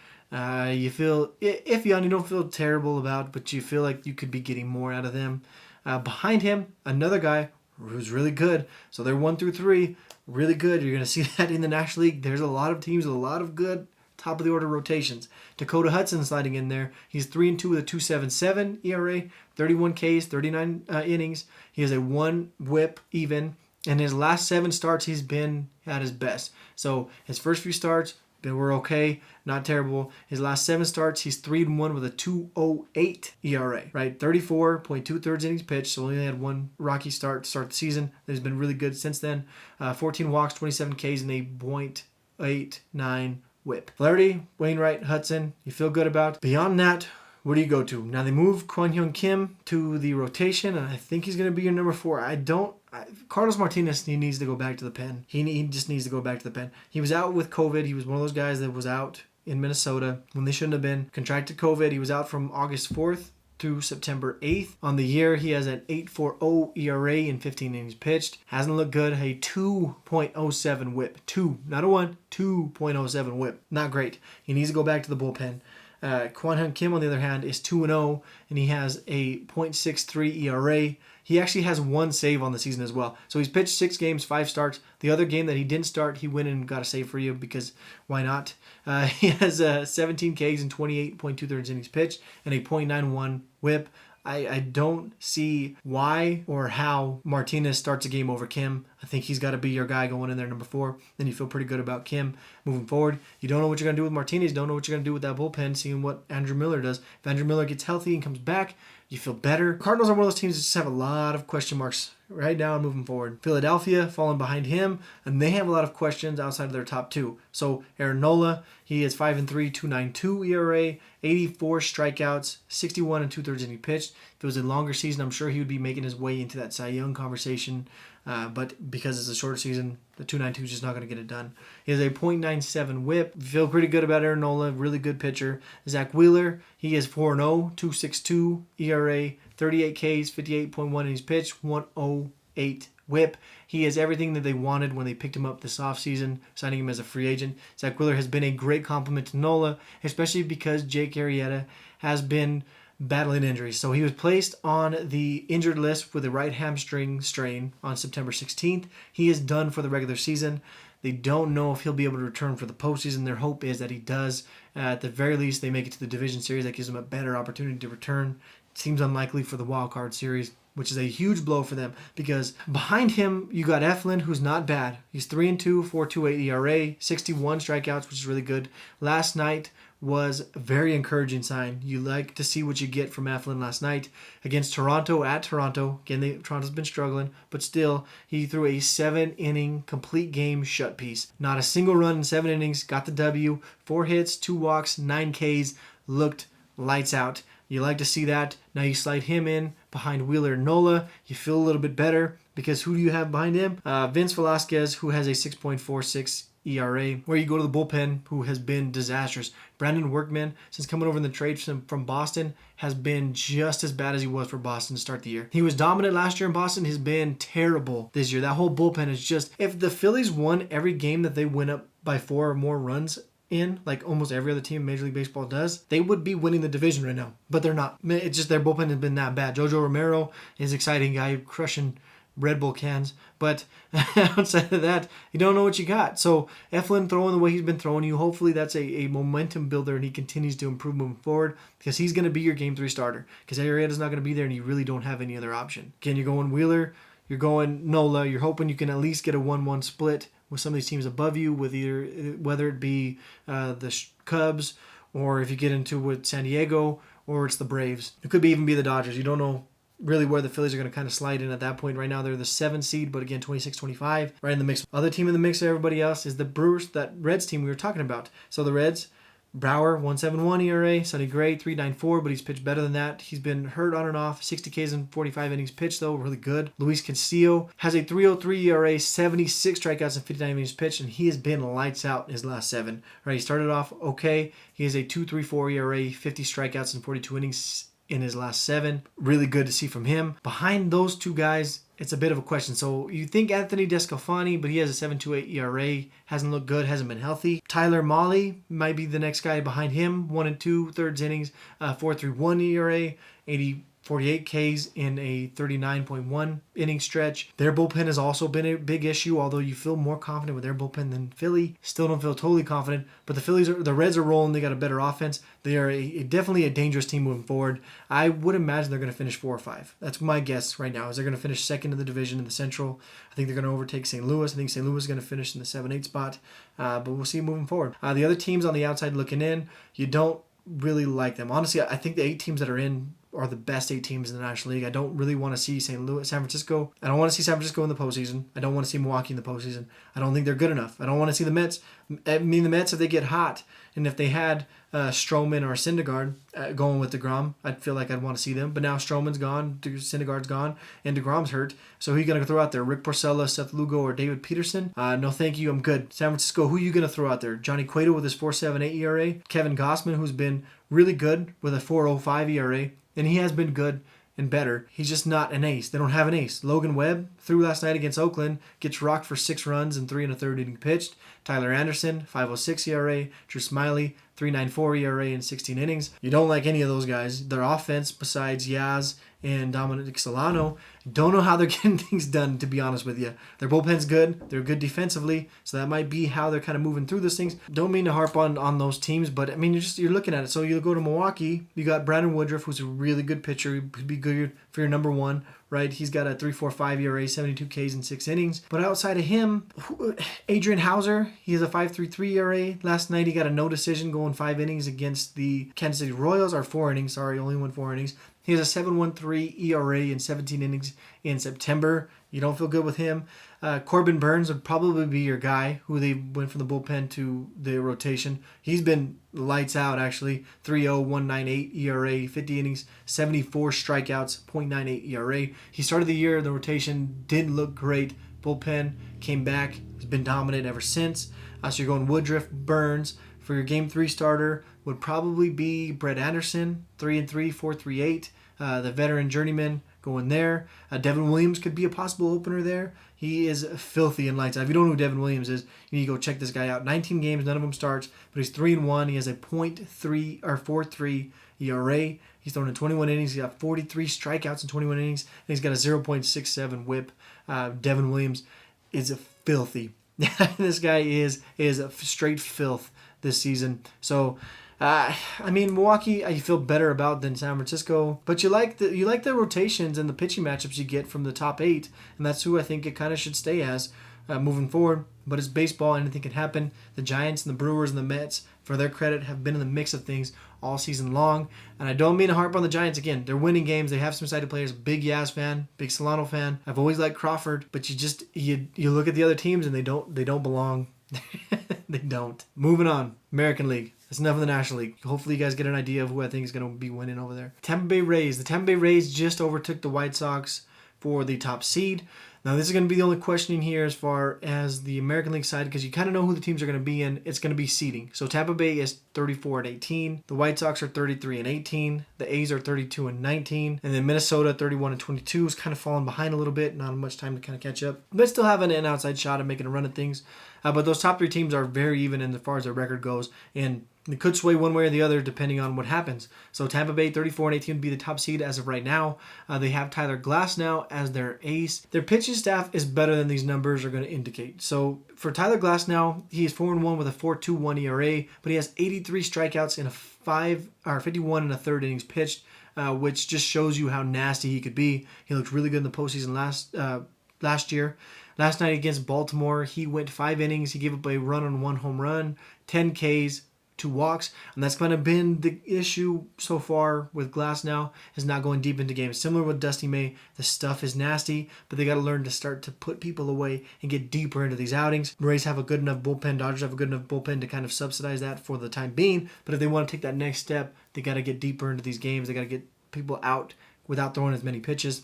S1: you feel iffy on. You don't feel terrible about, but you feel like you could be getting more out of them. Behind him, another guy who's really good. So they're 1 through 3, really good. You're going to see that in the National League. There's a lot of teams with a lot of good top of the order rotations. Dakota Hudson sliding in there. He's 3-2 with a 2.77 ERA, 31 Ks, 39 innings. He has a 1 whip even. And his last 7 starts, he's been at his best. So his first few starts, they were okay, not terrible. His last 7 starts, he's 3-1 with a 2.08 ERA, right? 34.2/3 innings pitched, so only had 1 rocky start to start the season. He's been really good since then. 14 walks, 27 Ks, and a .89 whip. Flaherty, Wainwright, Hudson, you feel good about. Beyond that, where do you go to? Now they move Kwon Hyun Kim to the rotation, and I think he's going to be your number 4. Carlos Martinez, he needs to go back to the pen. He just needs to go back to the pen. He was out with COVID. He was one of those guys that was out in Minnesota when they shouldn't have been. Contracted COVID. He was out from August 4th through September 8th. On the year, he has an 8.40 ERA in 15 innings pitched. Hasn't looked good. A 2.07 whip. 2, not a 1, 2.07 whip. Not great. He needs to go back to the bullpen. Kwon Hyun Kim, on the other hand, is 2-0, and he has a .63 ERA. He actually has 1 save on the season as well. So he's pitched 6 games, 5 starts. The other game that he didn't start, he went and got a save for you because why not? He has 17 Ks and 28.2/3 innings pitched and a .91 whip. I don't see why or how Martinez starts a game over Kim. I think he's got to be your guy going in there number 4. Then you feel pretty good about Kim moving forward. You don't know what you're going to do with Martinez. You don't know what you're going to do with that bullpen, seeing what Andrew Miller does. If Andrew Miller gets healthy and comes back, you feel better. Cardinals are one of those teams that just have a lot of question marks right now moving forward. Philadelphia falling behind him, and they have a lot of questions outside of their top 2. So Aaron Nola, he is 5-3, 2.92 ERA, 84 strikeouts, 61 2/3 innings pitched. If it was a longer season, I'm sure he would be making his way into that Cy Young conversation. But because it's a short season, the 2.92 is just not going to get it done. He has a .97 whip. Feel pretty good about Aaron Nola, really good pitcher. Zach Wheeler, he is 4-0, 2.62 ERA, 38 Ks, 58.1 innings pitched, 1.08 whip. He is everything that they wanted when they picked him up this offseason, signing him as a free agent. Zach Wheeler has been a great compliment to Nola, especially because Jake Arrieta has been battling injuries. So he was placed on the injured list with a right hamstring strain on September 16th. He is done for the regular season. They don't know if he'll be able to return for the postseason. Their hope is that he does. At the very least, they make it to the division series. That gives them a better opportunity to return. It seems unlikely for the wild card series, which is a huge blow for them because behind him, you got Eflin, who's not bad. He's 3-2, 4.28 ERA, 61 strikeouts, which is really good. Last night was a very encouraging sign. You like to see what you get from Eflin last night against Toronto at Toronto. Again, Toronto's been struggling, but still, he threw a 7-inning complete game shut piece. Not a single run in 7 innings, got the W, 4 hits, 2 walks, 9 Ks, looked lights out. You like to see that. Now you slide him in behind Wheeler and Nola. You feel a little bit better because who do you have behind him? Vince Velasquez, who has a 6.46 ERA, where you go to the bullpen, who has been disastrous. Brandon Workman, since coming over in the trade from Boston, has been just as bad as he was for Boston to start the year. He was dominant last year in Boston. He's been terrible this year. That whole bullpen is just... If the Phillies won every game that they win up by 4 or more runs in, like almost every other team in Major League Baseball does, they would be winning the division right now. But they're not. It's just their bullpen has been that bad. Jojo Romero is an exciting guy, crushing Red Bull cans, but outside of that, you don't know what you got. So Eflin throwing the way he's been throwing you, hopefully that's a momentum builder and he continues to improve moving forward because he's going to be your Game 3 starter because Arrieta's not going to be there and you really don't have any other option. Again, you're going Wheeler, you're going Nola, you're hoping you can at least get a 1-1 split with some of these teams above you, with either whether it be the Cubs or if you get into with San Diego or it's the Braves. It could even be the Dodgers. You don't know really where the Phillies are going to kind of slide in at that point. Right now, they're the 7th seed, but again, 26-25, right in the mix. Other team in the mix of everybody else is the Brewers, that Reds team we were talking about. So the Reds, Brower, 1.71 ERA, Sonny Gray, 3.94, but he's pitched better than that. He's been hurt on and off, 60 Ks in 45 innings pitched, though, really good. Luis Castillo has a 3.03 ERA, 76 strikeouts in 59 innings pitched, and he has been lights out in his last 7. Right, he started off okay. He has a 2.34 ERA, 50 strikeouts in 42 innings in his last 7. Really good to see from him. Behind those two guys, it's a bit of a question. So you think Anthony Descalfani, but he has a 7.28 ERA, hasn't looked good, hasn't been healthy. Tyler Mahle might be the next guy behind him, 1 2/3 innings, 4.31 ERA, 48 Ks in a 39.1 inning stretch. Their bullpen has also been a big issue, although you feel more confident with their bullpen than Philly. Still don't feel totally confident, but the Reds are rolling. They got a better offense. They are definitely a dangerous team moving forward. I would imagine they're going to finish 4 or 5. That's my guess right now, is they're going to finish second in the division in the Central. I think they're going to overtake St. Louis. I think St. Louis is going to finish in the 7-8 spot, but we'll see moving forward. The other teams on the outside looking in, you don't really like them. Honestly, I think the 8 teams that are in are the best 8 teams in the National League. I don't really want to see San Francisco. I don't want to see San Francisco in the postseason. I don't want to see Milwaukee in the postseason. I don't think they're good enough. I don't want to see the Mets. I mean, the Mets, if they get hot, and if they had Stroman or Syndergaard going with DeGrom, I'd feel like I'd want to see them. But now Stroman's gone, Syndergaard's gone, and DeGrom's hurt. So who are you going to throw out there? Rick Porcello, Seth Lugo, or David Peterson? No, thank you. I'm good. San Francisco, who are you going to throw out there? Johnny Cueto with his 4.78 ERA. Kevin Gossman, who's been really good with a 4.05 ERA. And he has been good and better. He's just not an ace. They don't have an ace. Logan Webb threw last night against Oakland, gets rocked for 6 runs and 3 1/3 inning pitched. Tyler Anderson, 5.06 ERA. Drew Smiley, 3.94 ERA in 16 innings. You don't like any of those guys. Their offense, besides Yaz and Dominic Solano, don't know how they're getting things done, to be honest with you. Their bullpen's good. They're good defensively, so that might be how they're kind of moving through those things. Don't mean to harp on those teams, but I mean, you're looking at it. So you go to Milwaukee, you got Brandon Woodruff, who's a really good pitcher. He could be good for your number 1. Right, he's got a 3.45 ERA, 72 Ks in 6 innings. But outside of him, Adrian Hauser, he has a 5.33 ERA. Last night he got a no decision going 5 innings against the Kansas City Royals, or 4 innings. Sorry, only went 4 innings. He has a 7.13 ERA in 17 innings in September. You don't feel good with him. Corbin Burns would probably be your guy, who they went from the bullpen to the rotation. He's been lights out, actually. 3.0, 1.98 ERA, 50 innings, 74 strikeouts, 0.98 ERA. He started the year, the rotation didn't look great. Bullpen came back. He's been dominant ever since. So you're going Woodruff, Burns. For your Game 3 starter would probably be Brett Anderson, 3-3, 4.38. The veteran journeyman going there. Devin Williams could be a possible opener there. He is filthy in lights out. If you don't know who Devin Williams is, you need to go check this guy out. 19 games, none of them starts, but he's 3-1. He has a .3 or 4.3 ERA. He's thrown in 21 innings. He's got 43 strikeouts in 21 innings, and he's got a 0.67 WHIP. Devin Williams is filthy. This guy is a straight filth this season. So, Milwaukee, I feel better about than San Francisco, but you like the rotations and the pitching matchups you get from the top 8, and that's who I think it kind of should stay as moving forward. But it's baseball, anything can happen. The Giants and the Brewers and the Mets, for their credit, have been in the mix of things all season long. And I don't mean to harp on the Giants again. They're winning games. They have some excited players. Big Yaz fan, big Solano fan. I've always liked Crawford, but you look at the other teams and they don't belong. They don't. Moving on, American League. That's enough of the National League. Hopefully you guys get an idea of who I think is going to be winning over there. Tampa Bay Rays. The Tampa Bay Rays just overtook the White Sox for the top seed. Now, this is going to be the only questioning here as far as the American League side, because you kind of know who the teams are going to be in. It's going to be seeding. So Tampa Bay is 34-18. The White Sox are 33-18. The A's are 32-19. And then Minnesota 31-22 is kind of falling behind a little bit. Not much time to kind of catch up. But still having an outside shot at making a run at things. But those top 3 teams are very even as far as their record goes. And it could sway one way or the other depending on what happens. So Tampa Bay 34-18 would be the top seed as of right now. They have Tyler Glasnow as their ace. Their pitching staff is better than these numbers are going to indicate. So for Tyler Glasnow, he is 4-1 with a 4.21 ERA, but he has 83 strikeouts in a 51 and a third innings pitched, which just shows you how nasty he could be. He looked really good in the postseason last year. Last night against Baltimore, he went 5 innings. He gave up a run on 1 home run, 10 Ks, 2 walks, and that's kind of been the issue so far with Glasnow, is not going deep into games. Similar with Dusty May, the stuff is nasty, but they got to learn to start to put people away and get deeper into these outings. Rays have a good enough bullpen. Dodgers have a good enough bullpen to kind of subsidize that for the time being, but if they want to take that next step, they got to get deeper into these games. They got to get people out without throwing as many pitches.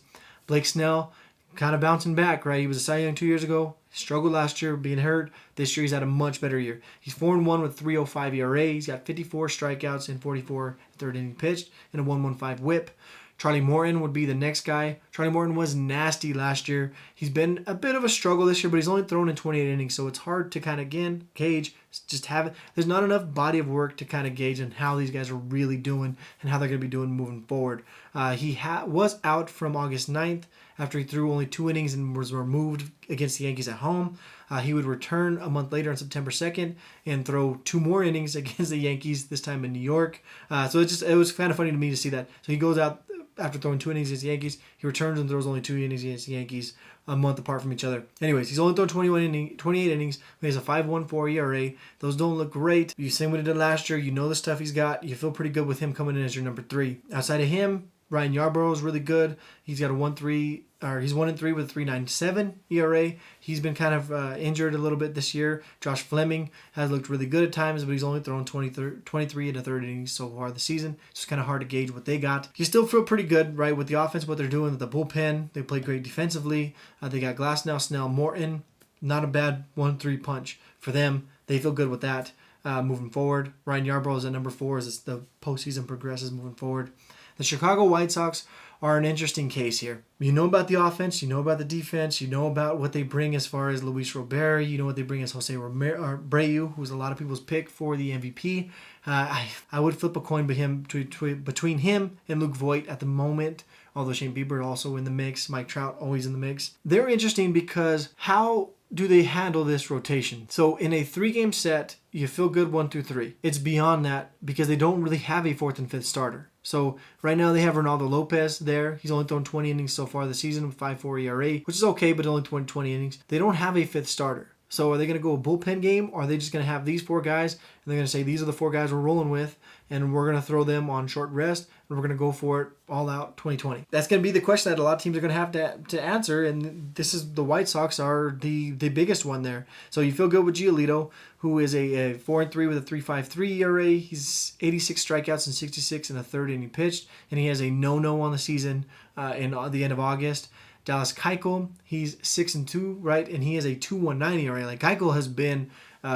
S1: Blake Snell, kind of bouncing back, right? He was a Cy Young 2 years ago. Struggled last year being hurt. This year he's had a much better year. He's 4-1 with 3.05 ERA. He's got 54 strikeouts and 44 third inning pitched and a 1.15 WHIP. Charlie Morton would be the next guy. Charlie Morton was nasty last year. He's been a bit of a struggle this year, but he's only thrown in 28 innings, so it's hard to kind of, again, gauge. Just have it. There's not enough body of work to kind of gauge on how these guys are really doing and how they're going to be doing moving forward. He was out from August 9th after he threw only 2 innings and was removed against the Yankees at home. He would return a month later on September 2nd and throw 2 more innings against the Yankees, this time in New York. So it was kind of funny to me to see that. So he goes out after throwing 2 innings against the Yankees. He returns and throws only 2 innings against the Yankees a month apart from each other. Anyways, he's only thrown 28 innings. He has a 5.14 ERA. Those don't look great. You seen what he did last year. You know the stuff he's got. You feel pretty good with him coming in as your number 3. Outside of him, Ryan Yarbrough is really good. He's got a 1-3, or he's 1-3 with a 3.97 ERA. He's been kind of injured a little bit this year. Josh Fleming has looked really good at times, but he's only thrown 23 and a third innings so far this season. It's kind of hard to gauge what they got. You still feel pretty good, right, with the offense, what they're doing with the bullpen. They play great defensively. They got Glasnow, Snell, Morton. Not a bad 1-3 punch for them. They feel good with that moving forward. Ryan Yarbrough is at number 4 as the postseason progresses moving forward. The Chicago White Sox are an interesting case here. You know about the offense, you know about the defense, you know about what they bring as far as Luis Robert, you know what they bring as Jose Abreu, who's a lot of people's pick for the MVP. I would flip a coin between him and Luke Voit at the moment, although Shane Bieber also in the mix, Mike Trout always in the mix. They're interesting because how do they handle this rotation? So in a 3-game set, you feel good 1 through 3. It's beyond that because they don't really have a 4th and 5th starter. So right now they have Ronaldo Lopez there. He's only thrown 20 innings so far this season with 5.4 ERA, which is okay, but only 20 innings. They don't have a 5th starter. So are they going to go a bullpen game, or are they just going to have these 4 guys, and they're going to say, these are the 4 guys we're rolling with, and we're going to throw them on short rest, and we're going to go for it all out 2020? That's going to be the question that a lot of teams are going to have to answer, and this is the White Sox are the biggest one there. So you feel good with Giolito, who is a 4-3 with a 3.53 ERA. He's 86 strikeouts and 66 in the third inning pitched, and he has a no-no on the season in the end of August. Dallas Keuchel, he's 6-2, right, and he has a 2.19 ERA. Like, Keuchel has been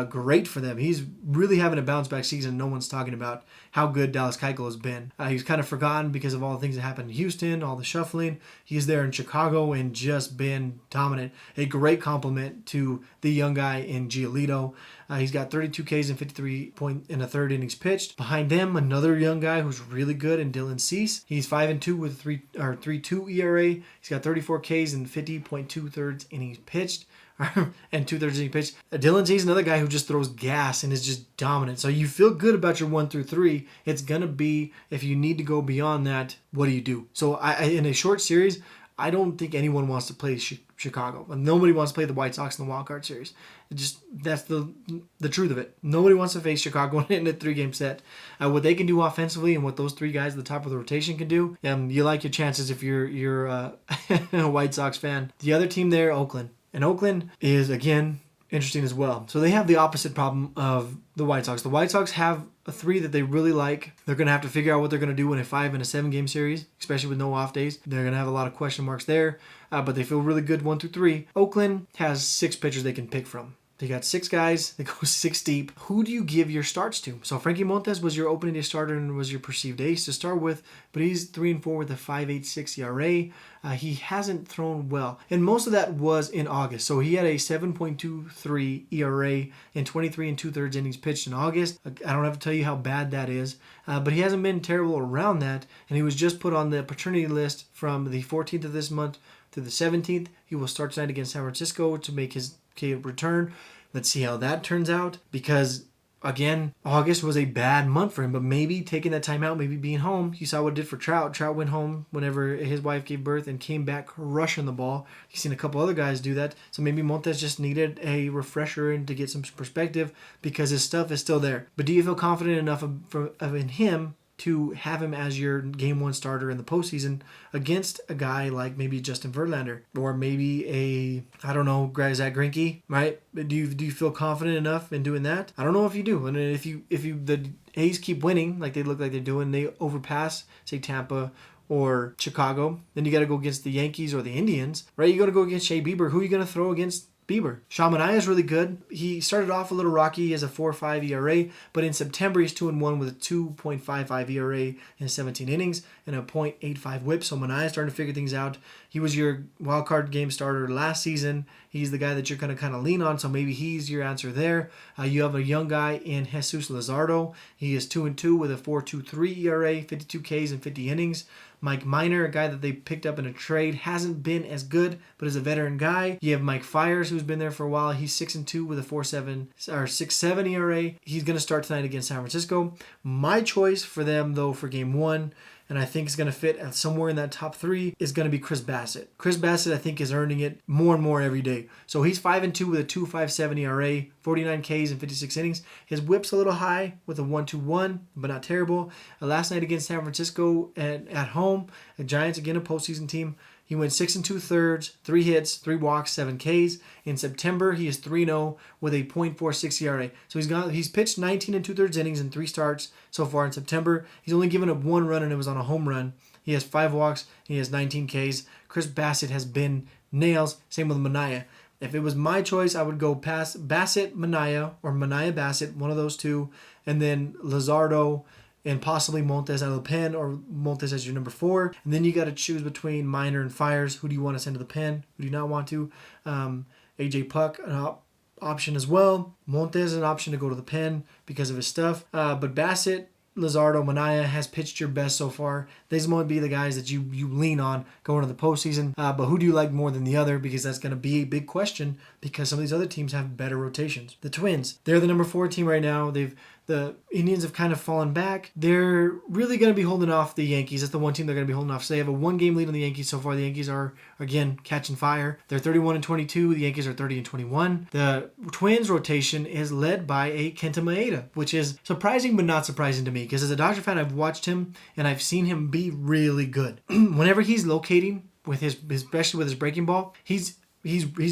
S1: great for them. He's really having a bounce back season. No one's talking about how good Dallas Keuchel has been. He's kind of forgotten because of all the things that happened in Houston, all the shuffling. He's there in Chicago and just been dominant. A great compliment to the young guy in Giolito. He's got 32 Ks and 53 in a third innings pitched. Behind them, another young guy who's really good in Dylan Cease. He's 5-2 with 3.2 ERA. He's got 34 Ks and 50.2 thirds innings pitched. And 2/3 innings pitched. Dylan Cease, another guy who just throws gas and is just dominant. So you feel good about your 1 through 3. It's gonna be, if you need to go beyond that, what do you do? So I in a short series, I don't think anyone wants to play Chicago. Nobody wants to play the White Sox in the wild card series. That's the truth of it. Nobody wants to face Chicago in a 3-game set. What they can do offensively and what those 3 guys at the top of the rotation can do, you like your chances if you're a White Sox fan. The other team there, Oakland. And Oakland is, again, interesting as well. So they have the opposite problem of the White Sox. The White Sox have a 3 that they really like. They're going to have to figure out what they're going to do in a 5 and a 7-game series, especially with no off days. They're going to have a lot of question marks there, but they feel really good 1 through 3. Oakland has 6 pitchers they can pick from. They got 6 guys. They go 6 deep. Who do you give your starts to? So Frankie Montes was your opening day starter and was your perceived ace to start with, but he's 3-4 with a 5.86 ERA. He hasn't thrown well, and most of that was in August. So he had a 7.23 ERA in 23 2/3 innings pitched in August. I don't have to tell you how bad that is, but he hasn't been terrible around that, and he was just put on the paternity list from the 14th of this month to the 17th. He will start tonight against San Francisco to make his return. Let's see how that turns out, because again, August was a bad month for him, but maybe taking that time out, maybe being home. You saw what it did for Trout. Trout went home whenever his wife gave birth and came back rushing the ball. You've seen a couple other guys do that. So maybe Montes just needed a refresher and to get some perspective because his stuff is still there. But do you feel confident enough in him to have him as your game 1 starter in the postseason against a guy like maybe Justin Verlander or maybe Zach Greinke, right? Do you feel confident enough in doing that? I don't know if you do. And if the A's keep winning like they look like they're doing, they overpass, say, Tampa or Chicago, then you got to go against the Yankees or the Indians, right? You got to go against Shea Bieber. Who are you going to throw against Bieber? Sean Manaea is really good. He started off a little rocky. He has a 4.5 ERA, but in September he's 2-1 with a 2.55 ERA in 17 innings and a .85 WHIP. So Manaea is starting to figure things out. He was your wild card game starter last season. He's the guy that you're going to kind of lean on, so maybe he's your answer there. You have a young guy in Jesus Luzardo. He is 2-2 with a 4.23 ERA, 52 Ks and 50 innings. Mike Minor, a guy that they picked up in a trade, hasn't been as good, but is a veteran guy. You have Mike Fiers, who's been there for a while. He's 6-2 with a 6.7 ERA. He's going to start tonight against San Francisco. My choice for them, though, for game 1, and I think it's going to fit at somewhere in that top 3, is going to be Chris Bassett. Chris Bassett, I think, is earning it more and more every day. So he's 5-2 with a 2.57 ERA, 49 Ks and 56 innings. His whip's a little high with a 1.21, but not terrible. Last night against San Francisco at home, the Giants, again, a postseason team, he went 6 2/3, 3 hits, 3 walks, 7 Ks. In September, he is 3-0 with a .46 ERA. So he's pitched 19 2/3 innings in 3 starts so far in September. He's only given up 1 run, and it was on a home run. He has 5 walks. He has 19 Ks. Chris Bassett has been nails. Same with Manaea. If it was my choice, I would go past Bassett, Manaea, or Manaea Bassett, one of those two, and then Luzardo and possibly Montes out of the pen, or Montes as your number 4. And then you got to choose between Minor and Fiers. Who do you want to send to the pen? Who do you not want to? AJ Puck, an option as well. Montes, an option to go to the pen because of his stuff. But Bassett, Luzardo, Manaea has pitched your best so far. These might be the guys that you lean on going to the postseason. But who do you like more than the other? Because that's going to be a big question because some of these other teams have better rotations. The Twins, they're the number 4 team right now. The Indians have kind of fallen back. They're really going to be holding off the Yankees. That's the one team they're going to be holding off. So they have a 1-game lead on the Yankees so far. The Yankees are, again, catching fire. They're 31-22. The Yankees are 30-21. The Twins rotation is led by a Kenta Maeda, which is surprising but not surprising to me because as a Dodger fan, I've watched him and I've seen him be really good. Whenever he's locating with especially with his breaking ball, he's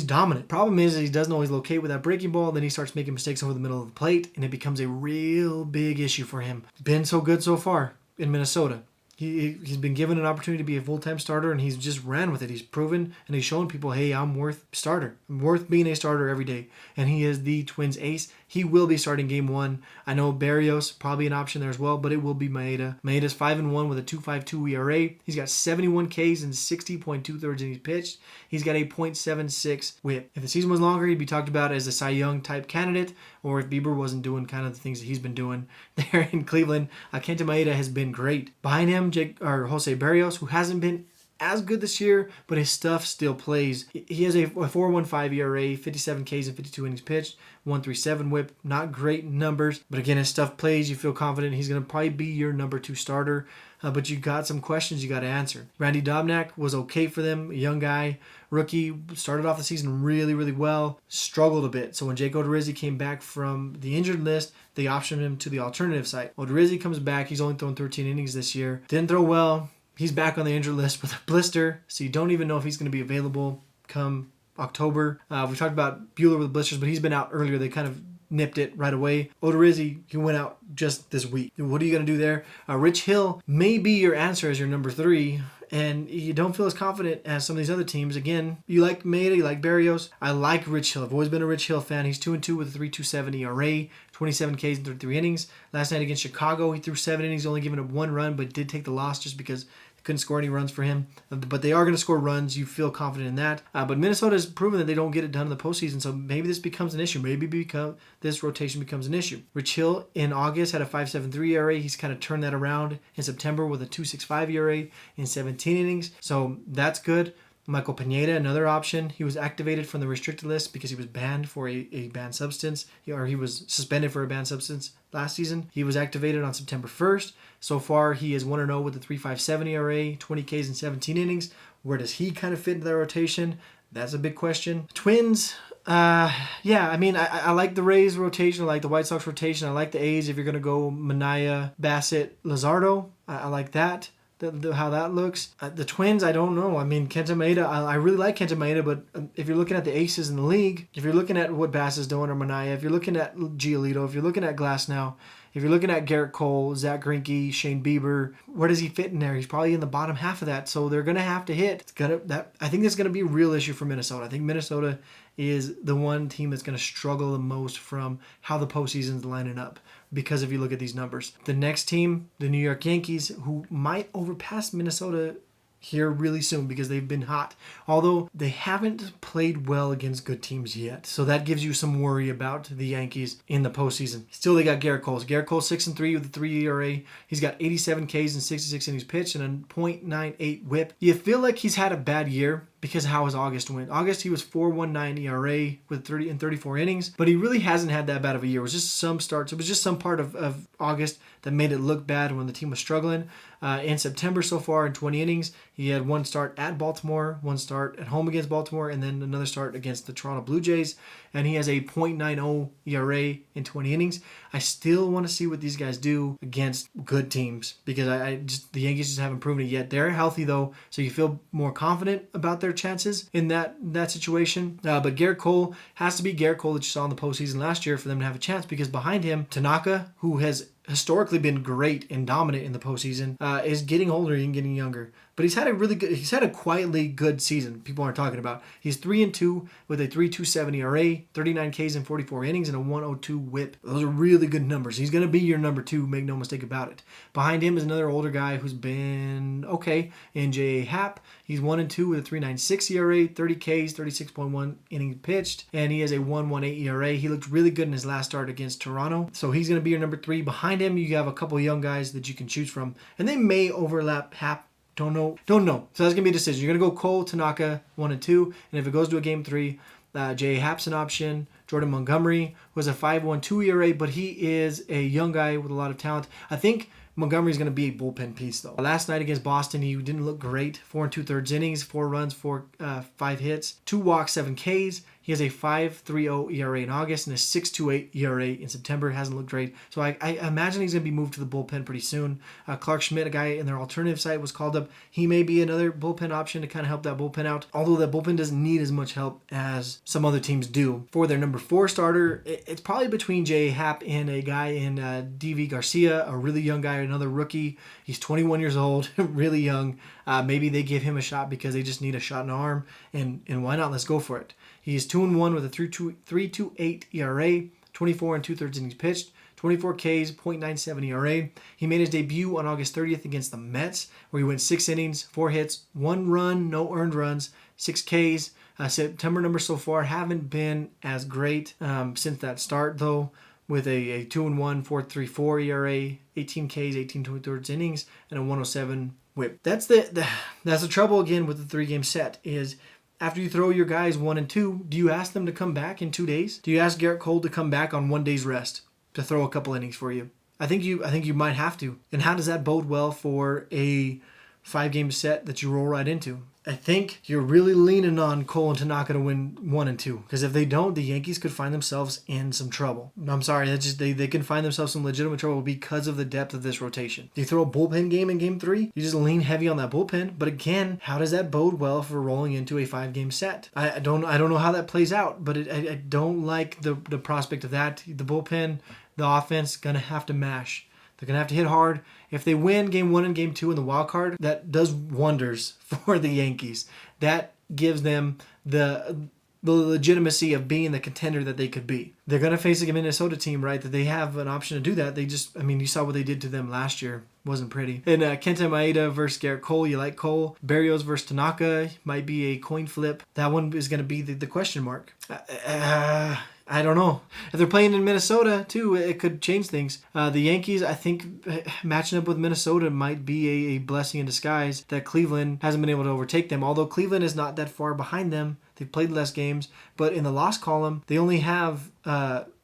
S1: dominant. Problem is he doesn't always locate with that breaking ball. Then he starts making mistakes over the middle of the plate, and it becomes a real big issue for him. Been so good so far in Minnesota. He's been given an opportunity to be a full-time starter, and he's just ran with it. He's proven and he's shown people, hey, I'm worth starter. I'm worth being a starter every day. And he is the Twins ace. He will be starting game 1. I know Berrios, probably an option there as well, but it will be Maeda. Maeda's 5-1 with a 2.52 ERA. He's got 71 Ks and 60.2 thirds innings pitched. He's got a .76 whip. If the season was longer, he'd be talked about as a Cy Young type candidate, or if Bieber wasn't doing kind of the things that he's been doing there in Cleveland. Kenta Maeda has been great. Behind him, Jose Berrios, who hasn't been as good this year, but his stuff still plays. He has a 4.15 ERA, 57 Ks and 52 innings pitched, 1.37 whip. Not great numbers, but again, his stuff plays. You feel confident he's going to probably be your number 2 starter. But you got some questions you got to answer. Randy Dobnak was okay for them, a young guy, rookie, started off the season really, really well, struggled a bit. So when Jake Odorizzi came back from the injured list, they optioned him to the alternative site. Odorizzi comes back. He's only thrown 13 innings this year. Didn't throw well. He's back on the injured list with a blister, so you don't even know if he's going to be available come October. We talked about Buehler with blisters, but he's been out earlier. They kind of nipped it right away. Odorizzi, he went out just this week. What are you going to do there? Rich Hill may be your answer as your number 3, and you don't feel as confident as some of these other teams. Again, you like Maeda, you like Berrios. I like Rich Hill. I've always been a Rich Hill fan. He's 2-2 with a 3.27 ERA, 27 Ks in 33 innings. Last night against Chicago, he threw 7 innings, only giving up 1 run, but did take the loss just because couldn't score any runs for him, but they are going to score runs. You feel confident in that. But Minnesota has proven that they don't get it done in the postseason, so maybe this becomes an issue. This rotation becomes an issue. Rich Hill in August had a 5.73 ERA. He's kind of turned that around in September with a 2.65 ERA in 17 innings, so that's good. Michael Pineda, another option. He was activated from the restricted list because he was banned for a banned substance, or he was suspended for a banned substance last season. He was activated on September 1st. So far, he is 1-0 with a 3.57 ERA, 20 Ks in 17 innings. Where does he kind of fit into the rotation? That's a big question. Twins, I like the Rays rotation. I like the White Sox rotation. I like the A's if you're going to go Manaea, Bassett, Luzardo. I like that. How that looks. The Twins, I don't know. I mean, Kenta Maeda, I really like Kenta Maeda, but if you're looking at the aces in the league, if you're looking at what Bass is doing or Manaea, if you're looking at Giolito, if you're looking at Glasnow, if you're looking at Garrett Cole, Zach Greinke, Shane Bieber, where does he fit in there? He's probably in the bottom half of that, so they're going to have to hit. I think that's going to be a real issue for Minnesota. I think Minnesota is the one team that's going to struggle the most from how the postseason's lining up. Because if you look at these numbers, the next team, the New York Yankees, who might overpass Minnesota here really soon because they've been hot, although they haven't played well against good teams yet. So that gives you some worry about the Yankees in the postseason. Still, they got Garrett Cole. Garrett Cole 6-3 with a 3 ERA. He's got 87 Ks and 66 innings pitched and a .98 whip. You feel like he's had a bad year because how his August went. August, he was 4.19 ERA with 30 and 34 innings, but he really hasn't had that bad of a year. It was just some starts. It was just some part of August that made it look bad when the team was struggling. In September so far in 20 innings, he had 1 start at Baltimore, 1 start at home against Baltimore, and then another start against the Toronto Blue Jays, and he has a .90 ERA in 20 innings. I still want to see what these guys do against good teams because the Yankees just haven't proven it yet. They're healthy though, so you feel more confident about their chances in that situation. But Garrett Cole has to be Garrett Cole that you saw in the postseason last year for them to have a chance, because behind him, Tanaka, who has historically been great and dominant in the postseason, is getting older and getting younger. But he's had a quietly good season people aren't talking about. He's 3-2 with a 3.27 ERA, 39 Ks in 44 innings, and a 102 whip. Those are really good numbers. He's going to be your number 2, make no mistake about it. Behind him is another older guy who's been okay in J.A. Happ. He's 1-2 with a 3.96 ERA, 30 Ks, 36.1 innings pitched, and he has a 1.18 ERA. He looked really good in his last start against Toronto. So he's going to be your number 3. Behind him, you have a couple of young guys that you can choose from, and they may overlap Happ. Don't know. So that's going to be a decision. You're going to go Cole, Tanaka, 1 and 2. And if it goes to a game 3, J.A. Happ's an option. Jordan Montgomery was a 5.12 ERA, but he is a young guy with a lot of talent. I think Montgomery's going to be a bullpen piece, though. Last night against Boston, he didn't look great. 4 2/3 innings, 4 runs, 5 hits, 2 walks, 7 Ks. He has a 5.30 ERA in August and a 6.28 ERA in September. Hasn't looked great. So I imagine he's going to be moved to the bullpen pretty soon. Clark Schmidt, a guy in their alternative site, was called up. He may be another bullpen option to kind of help that bullpen out, although that bullpen doesn't need as much help as some other teams do. For their number 4 starter, it's probably between J.A. Happ and a guy in D.V. Garcia, a really young guy Another rookie. He's 21 years old, really young. Maybe they give him a shot because they just need a shot in the arm, and why not? Let's go for it. He's 2-1 with a 3.28 ERA, 24 and 2/3 innings pitched, 24 Ks, .97 ERA. He made his debut on August 30th against the Mets, where he went 6 innings, 4 hits, 1 run, no earned runs, 6 Ks. September numbers so far haven't been as great since that start, though, with a 2-1, 4.34 ERA, 18 Ks, 18 2/3 innings, and a 107 whip. That's the trouble again with the 3-game set is after you throw your guys 1 and 2, do you ask them to come back in 2 days? Do you ask Garrett Cole to come back on 1 day's rest to throw a couple innings for you? I think you might have to. And how does that bode well for a 5-game set that you roll right into? I think you're really leaning on Cole and Tanaka to win 1 and 2. Because if they don't, the Yankees could find themselves in some trouble. I'm sorry, that's just they can find themselves some legitimate trouble because of the depth of this rotation. Do you throw a bullpen game in Game 3? You just lean heavy on that bullpen. But again, how does that bode well for rolling into a 5-game set? I don't know how that plays out, but I don't like the prospect of that. The bullpen, the offense, gonna have to mash. They're going to have to hit hard. If they win Game 1 and Game 2 in the wild card, that does wonders for the Yankees. That gives them the legitimacy of being the contender that they could be. They're going to face a Minnesota team, right, that they have an option to do that. You saw what they did to them last year. Wasn't pretty. And Kenta Maeda versus Garrett Cole. You like Cole. Berrios versus Tanaka might be a coin flip. That one is going to be the question mark. I don't know. If they're playing in Minnesota, too, it could change things. The Yankees, I think, matching up with Minnesota might be a blessing in disguise that Cleveland hasn't been able to overtake them. Although Cleveland is not that far behind them. They've played less games. But in the loss column, they only have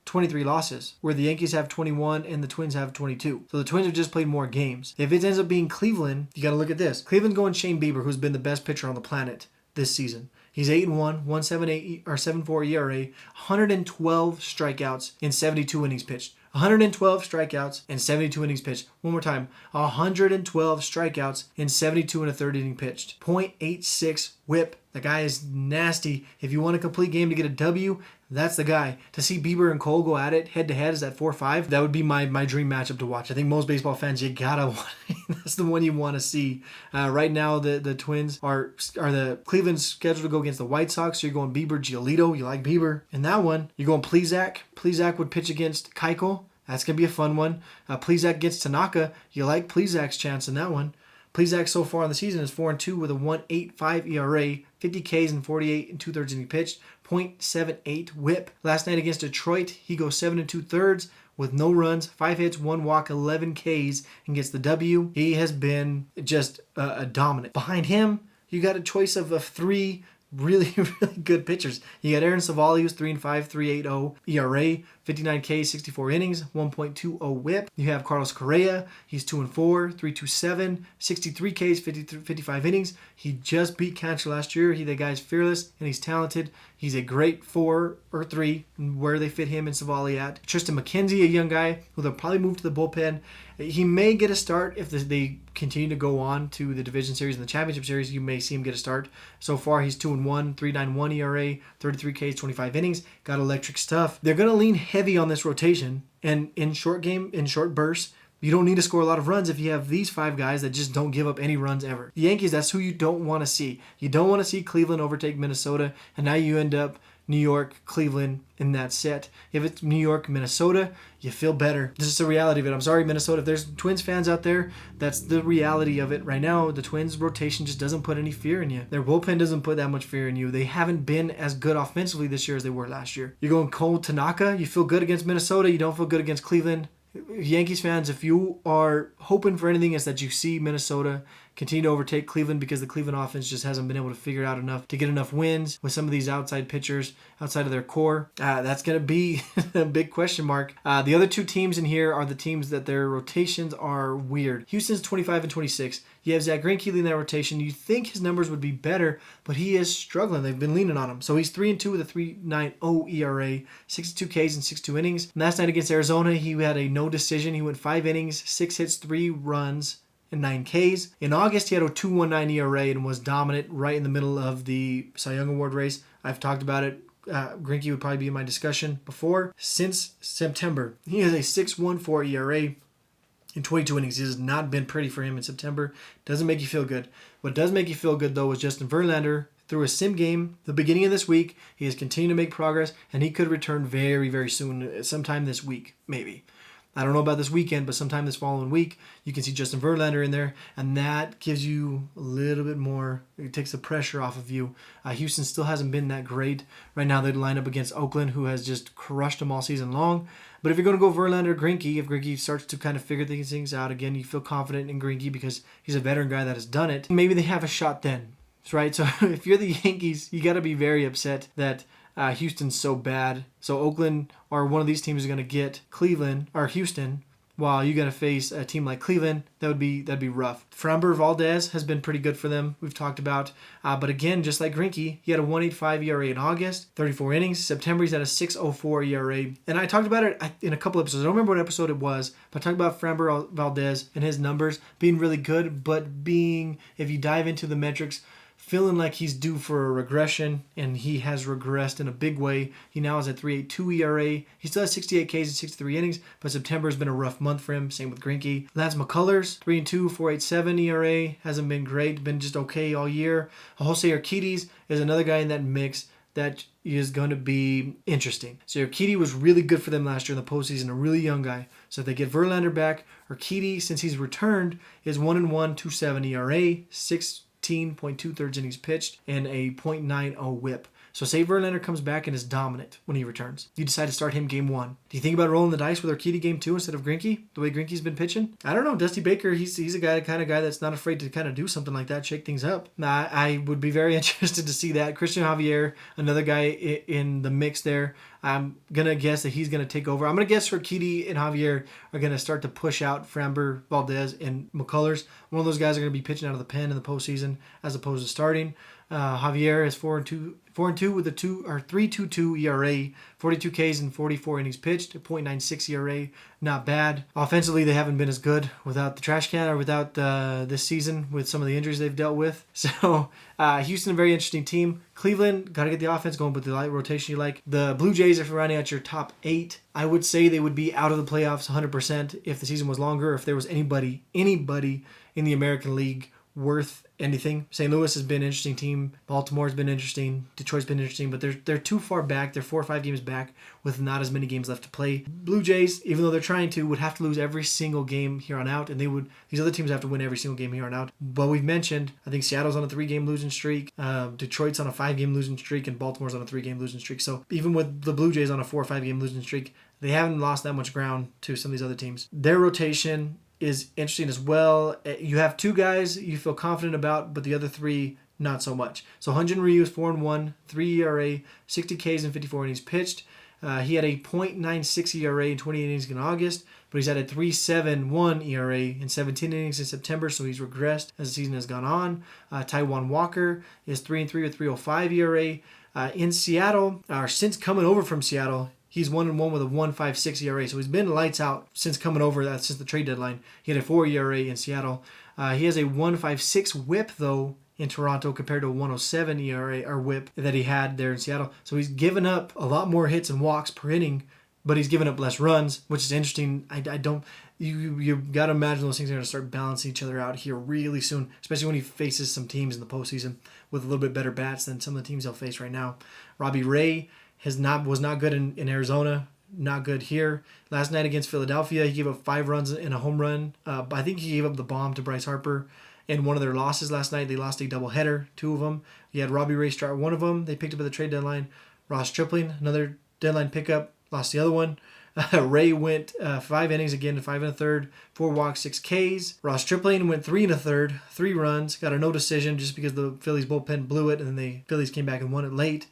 S1: 23 losses, where the Yankees have 21 and the Twins have 22. So the Twins have just played more games. If it ends up being Cleveland, you got to look at this. Cleveland's going Shane Bieber, who's been the best pitcher on the planet this season. He's 8-1, 1.78 or 7.4 ERA, 112 strikeouts in 72 innings pitched. 112 strikeouts and 72 innings pitched. One more time. 112 strikeouts in 72 and a third inning pitched. .86 whip. The guy is nasty. If you want a complete game to get a W, that's the guy. To see Bieber and Cole go at it head-to-head, is that 4-5? That would be my dream matchup to watch. I think most baseball fans, you gotta want that's the one you want to see. Right now, the Twins are the Cleveland's scheduled to go against the White Sox. So you're going Bieber, Giolito. You like Bieber. In that one, you're going Plesac. Plesac would pitch against Keuchel. That's going to be a fun one. Plesac gets Tanaka. You like Plesac's chance in that one. Plesac so far in the season is 4-2 with a 1.85 ERA, 50 Ks and 48 and 2/3 innings pitched, .78 whip. Last night against Detroit, he goes 7 2/3 with no runs, 5 hits, 1 walk, 11 Ks, and gets the W. He has been just a dominant. Behind him, you got a choice of 3 really, really good pitchers. You got Aaron Savali, who's 3-5, 3.80 ERA, 59 Ks, 64 innings, 1.20 whip. You have Carlos Correa. He's 2-4, 3.27, 63 Ks, 55 innings. He just beat Cancer last year. The guy's fearless and he's talented. He's a great 4 or 3, where they fit him and Savali at. Tristan McKenzie, a young guy who they'll probably move to the bullpen. He may get a start if they continue to go on to the Division Series and the Championship Series. You may see him get a start. So far, he's 2-1, 3.91 ERA, 33 Ks, 25 innings. Got electric stuff. They're going to lean heavy on this rotation. And in short bursts, you don't need to score a lot of runs if you have these 5 guys that just don't give up any runs ever. The Yankees, that's who you don't want to see. You don't want to see Cleveland overtake Minnesota, and now you end up New York, Cleveland in that set. If it's New York, Minnesota, you feel better. This is the reality of it. I'm sorry, Minnesota. If there's Twins fans out there, that's the reality of it right now. The Twins rotation just doesn't put any fear in you. Their bullpen doesn't put that much fear in you. They haven't been as good offensively this year as they were last year. You're going Cole, Tanaka. You feel good against Minnesota. You don't feel good against Cleveland. Yankees fans, if you are hoping for anything, is that you see Minnesota continue to overtake Cleveland, because the Cleveland offense just hasn't been able to figure out enough to get enough wins with some of these outside pitchers outside of their core. That's going to be a big question mark. The other 2 teams in here are the teams that their rotations are weird. Houston's 25 and 26. You have Zach Greinke leading that rotation. You think his numbers would be better, but he is struggling. They've been leaning on him. So he's 3-2 with a 3.90 ERA, 62 Ks and 62 innings. Last night against Arizona, he had a no decision. He went 5 innings, 6 hits, 3 runs, and 9 Ks. In August, he had a 2.19 ERA and was dominant right in the middle of the Cy Young Award race. I've talked about it. Greinke would probably be in my discussion before. Since September, he has a 6.14 ERA, in 22 innings. It has not been pretty for him in September. Doesn't make you feel good. What does make you feel good, though, is Justin Verlander through a sim game the beginning of this week. He has continued to make progress, and he could return very, very soon, sometime this week, maybe. I don't know about this weekend, but sometime this following week, you can see Justin Verlander in there, and that gives you a little bit more. It takes the pressure off of you. Houston still hasn't been that great. Right now, they line up against Oakland, who has just crushed them all season long. But if you're going to go Verlander, Greinke, if Greinke starts to kind of figure these things out again, you feel confident in Greinke because he's a veteran guy that has done it. Maybe they have a shot then, right? So if you're the Yankees, you got to be very upset that Houston's so bad. So Oakland or one of these teams is going to get Cleveland or Houston, while you got to face a team like Cleveland. That'd be rough. Framber Valdez has been pretty good for them. We've talked about, but again, just like Greinke, he had a 1.85 ERA in August, 34 innings. September he's at a 6.04 ERA, and I talked about it in a couple episodes. I don't remember what episode it was, but I talked about Framber Valdez and his numbers being really good, but being, if you dive into the metrics, feeling like he's due for a regression, and he has regressed in a big way. He now is at 3.82 ERA. He still has 68 Ks in 63 innings, but September has been a rough month for him. Same with Greinke. Lance McCullers, 3.2, 4.87 ERA. Hasn't been great, been just okay all year. Jose Urquidy is another guy in that mix that is going to be interesting. So Urquidy was really good for them last year in the postseason, a really young guy. So if they get Verlander back, Urquidy, since he's returned, is 1-1, 2.7 ERA, 16.2 thirds innings pitched, and a .90 whip. So say Verlander comes back and is dominant when he returns. You decide to start him game one. Do you think about rolling the dice with Urquidy game two instead of Greinke, the way Greinke's been pitching? I don't know. Dusty Baker, he's a kind of guy that's not afraid to kind of do something like that, shake things up. I would be very interested to see that. Christian Javier, another guy in the mix there. I'm going to guess that he's going to take over. I'm going to guess Urquidy and Javier are going to start to push out Framber Valdez and McCullers. One of those guys are going to be pitching out of the pen in the postseason as opposed to starting. Javier is 4-2 with a 3.22 ERA, 42 Ks and 44 innings pitched, a .96 ERA, not bad. Offensively, they haven't been as good without the trash can or without this season with some of the injuries they've dealt with. So Houston, a very interesting team. Cleveland, got to get the offense going with the light rotation you like. The Blue Jays, if you're running at your top 8, I would say they would be out of the playoffs 100% if the season was longer, if there was anybody in the American League worth anything. St. Louis has been an interesting team. Baltimore's been interesting. Detroit's been interesting, but they're too far back. They're 4 or 5 games back with not as many games left to play. Blue Jays, even though they're trying to, would have to lose every single game here on out, and these other teams have to win every single game here on out. But we've mentioned, I think Seattle's on a 3-game losing streak, Detroit's on a 5-game losing streak, and Baltimore's on a 3-game losing streak. So even with the Blue Jays on a 4 or 5-game losing streak, they haven't lost that much ground to some of these other teams. Their rotation is interesting as well. You have 2 guys you feel confident about, but the other 3 not so much. So Hyun-Jin Ryu is 4-1, 3 ERA, 60 Ks and 54 innings pitched. He had a .96 ERA in 28 innings in August, but he's at a 3.71 ERA in 17 innings in September, so he's regressed as the season has gone on. Taijuan Walker is 3-3 with 3.05 ERA. In Seattle, or since coming over from Seattle, he's 1-1 with a 1.56 ERA. So he's been lights out since coming over, since the trade deadline. He had a 4 ERA in Seattle. He has a 1.56 whip, though, in Toronto compared to a 1.07 ERA or whip that he had there in Seattle. So he's given up a lot more hits and walks per inning, but he's given up less runs, which is interesting. You got to imagine those things are going to start balancing each other out here really soon, especially when he faces some teams in the postseason with a little bit better bats than some of the teams he'll face right now. Robbie Ray was not good in Arizona, not good here. Last night against Philadelphia, he gave up 5 runs and a home run. I think he gave up the bomb to Bryce Harper in one of their losses last night. They lost a doubleheader, 2 of them. You had Robbie Ray start one of them. They picked up at the trade deadline. Ross Stripling, another deadline pickup, lost the other one. Ray went 5 innings again, 5 1/3, 4 walks, 6 Ks. Ross Stripling went 3 1/3, 3 runs, got a no decision just because the Phillies bullpen blew it, and then the Phillies came back and won it late.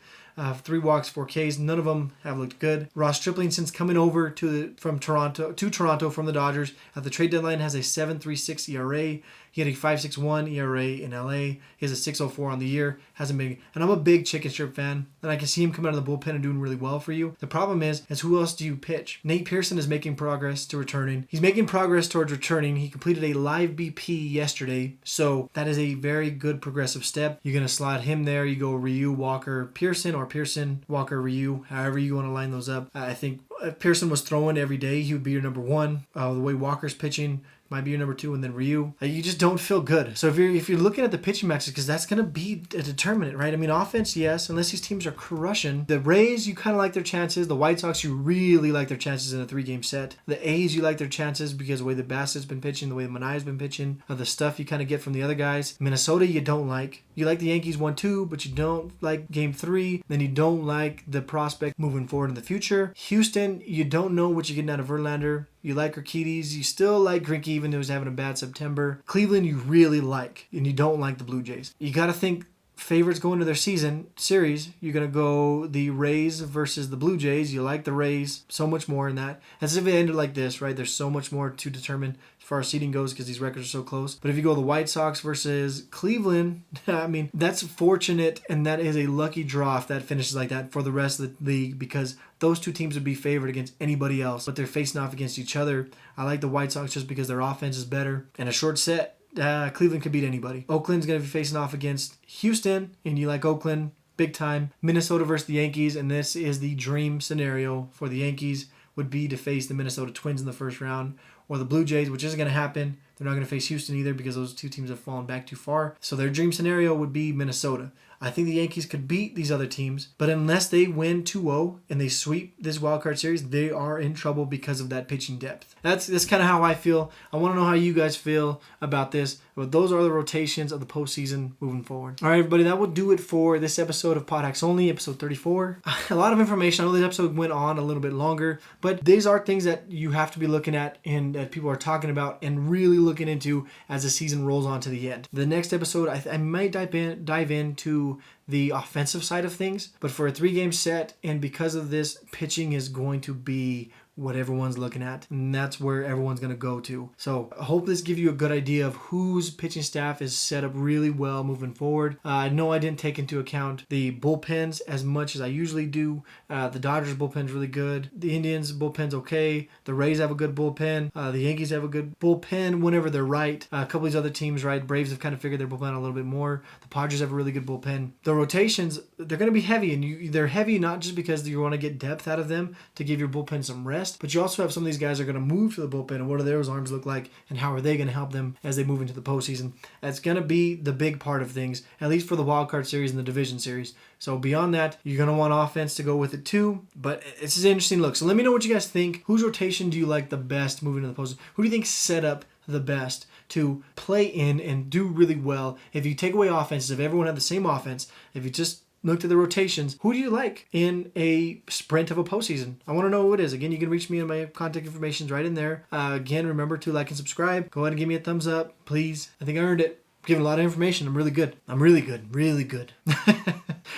S1: 3 walks, 4 Ks. None of them have looked good. Ross Stripling, since coming over to Toronto from the Dodgers at the trade deadline, has a 7.36 ERA. He had a 5.61 ERA in LA. He has a 6.04 on the year. Hasn't been. And I'm a big Chicken Strip fan, and I can see him coming out of the bullpen and doing really well for you. The problem is who else do you pitch? Nate Pearson is making progress to returning. He's making progress towards returning. He completed a live BP yesterday, so that is a very good progressive step. You're going to slot him there. You go Ryu, Walker, Pearson, or Pearson, Walker, Ryu, however you want to line those up. I think if Pearson was throwing every day, he would be your number one. The way Walker's pitching might be your number two, and then Ryu. You just don't feel good. So if you're looking at the pitching matches, because that's gonna be a determinant, right? I mean, offense, yes, unless these teams are crushing. The Rays, you kind of like their chances. The White Sox, you really like their chances in a 3-game set. The A's, you like their chances because the way the Bassett's been pitching, the way the Manaea's been pitching, the stuff you kind of get from the other guys. Minnesota, you don't like. You like the Yankees 1-2, but you don't like Game 3. Then you don't like the prospect moving forward in the future. Houston, you don't know what you're getting out of Verlander. You like Urquidy. You still like Greinke, even though he's having a bad September. Cleveland, you really like, and you don't like the Blue Jays. You got to think favorites going into their season series. You're going to go the Rays versus the Blue Jays. You like the Rays so much more in that. As if it ended like this, right? There's so much more to determine as far as seeding goes because these records are so close. But if you go the White Sox versus Cleveland, I mean, that's fortunate, and that is a lucky draw if that finishes like that for the rest of the league, because those two teams would be favored against anybody else, but they're facing off against each other. I like the White Sox just because their offense is better. And a short set, Cleveland could beat anybody. Oakland's going to be facing off against Houston, and you like Oakland big time. Minnesota versus the Yankees, and this is the dream scenario for the Yankees, would be to face the Minnesota Twins in the first round, or the Blue Jays, which isn't going to happen. They're not going to face Houston either because those two teams have fallen back too far. So their dream scenario would be Minnesota. I think the Yankees could beat these other teams, but unless they win 2-0 and they sweep this wildcard series, they are in trouble because of that pitching depth. That's kind of how I feel. I want to know how you guys feel about this. But those are the rotations of the postseason moving forward. All right, everybody, that will do it for this episode of Pod Hacks Only, episode 34. A lot of information. I know this episode went on a little bit longer, but these are things that you have to be looking at and that people are talking about and really looking into as the season rolls on to the end. The next episode, I might dive into the offensive side of things, but for a 3-game set, and because of this, pitching is going to be what everyone's looking at, and that's where everyone's going to go to. So I hope this gives you a good idea of whose pitching staff is set up really well moving forward. I know I didn't take into account the bullpens as much as I usually do. The Dodgers bullpen's really good. The Indians bullpen's okay. The Rays have a good bullpen. The Yankees have a good bullpen whenever they're right. A couple of these other teams, right? Braves have kind of figured their bullpen out a little bit more. The Padres have a really good bullpen. The rotations, they're going to be heavy, and they're heavy not just because you want to get depth out of them to give your bullpen some rest, but you also have some of these guys that are going to move to the bullpen, and what do those arms look like, and how are they going to help them as they move into the postseason? That's going to be the big part of things, at least for the wild card series and the division series. So beyond that, you're going to want offense to go with it too, but it's an interesting look. So let me know what you guys think. Whose rotation do you like the best moving to the postseason? Who do you think set up the best to play in and do really well? If you take away offenses, if everyone had the same offense, if you just looked at the rotations, who do you like in a sprint of a postseason? I want to know who it is. Again, you can reach me in my contact information right in there. Again, remember to like and subscribe. Go ahead and give me a thumbs up, please. I think I earned it. I'm giving a lot of information. I'm really good. Really good.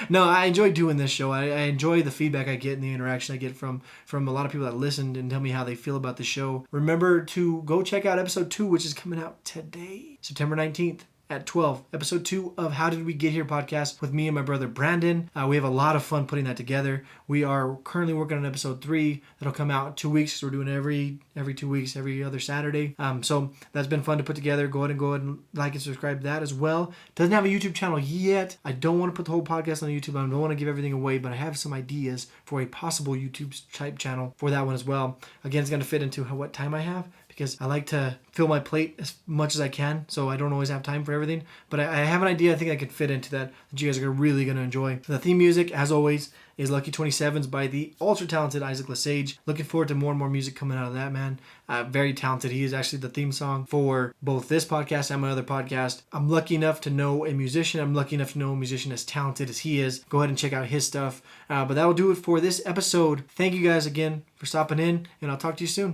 S1: No, I enjoy doing this show. I enjoy the feedback I get and the interaction I get from a lot of people that listened and tell me how they feel about the show. Remember to go check out episode 2, which is coming out today, September 19th. At 12, episode 2 of How Did We Get Here podcast with me and my brother Brandon. We have a lot of fun putting that together. We are currently working on episode 3 that'll come out in 2 weeks. So we're doing it every 2 weeks, every other Saturday. So that's been fun to put together. Go ahead and like and subscribe to that as well. Doesn't have a YouTube channel yet. I don't want to put the whole podcast on YouTube. I don't want to give everything away, but I have some ideas for a possible YouTube type channel for that one as well. Again, it's going to fit into what time I have, because I like to fill my plate as much as I can, so I don't always have time for everything. But I have an idea I think I could fit into that you guys are really going to enjoy. The theme music, as always, is Lucky 27s by the ultra-talented Isaac Lesage. Looking forward to more and more music coming out of that man. Very talented. He is actually the theme song for both this podcast and my other podcast. I'm lucky enough to know a musician. I'm lucky enough to know a musician as talented as he is. Go ahead and check out his stuff. But that will do it for this episode. Thank you guys again for stopping in, and I'll talk to you soon.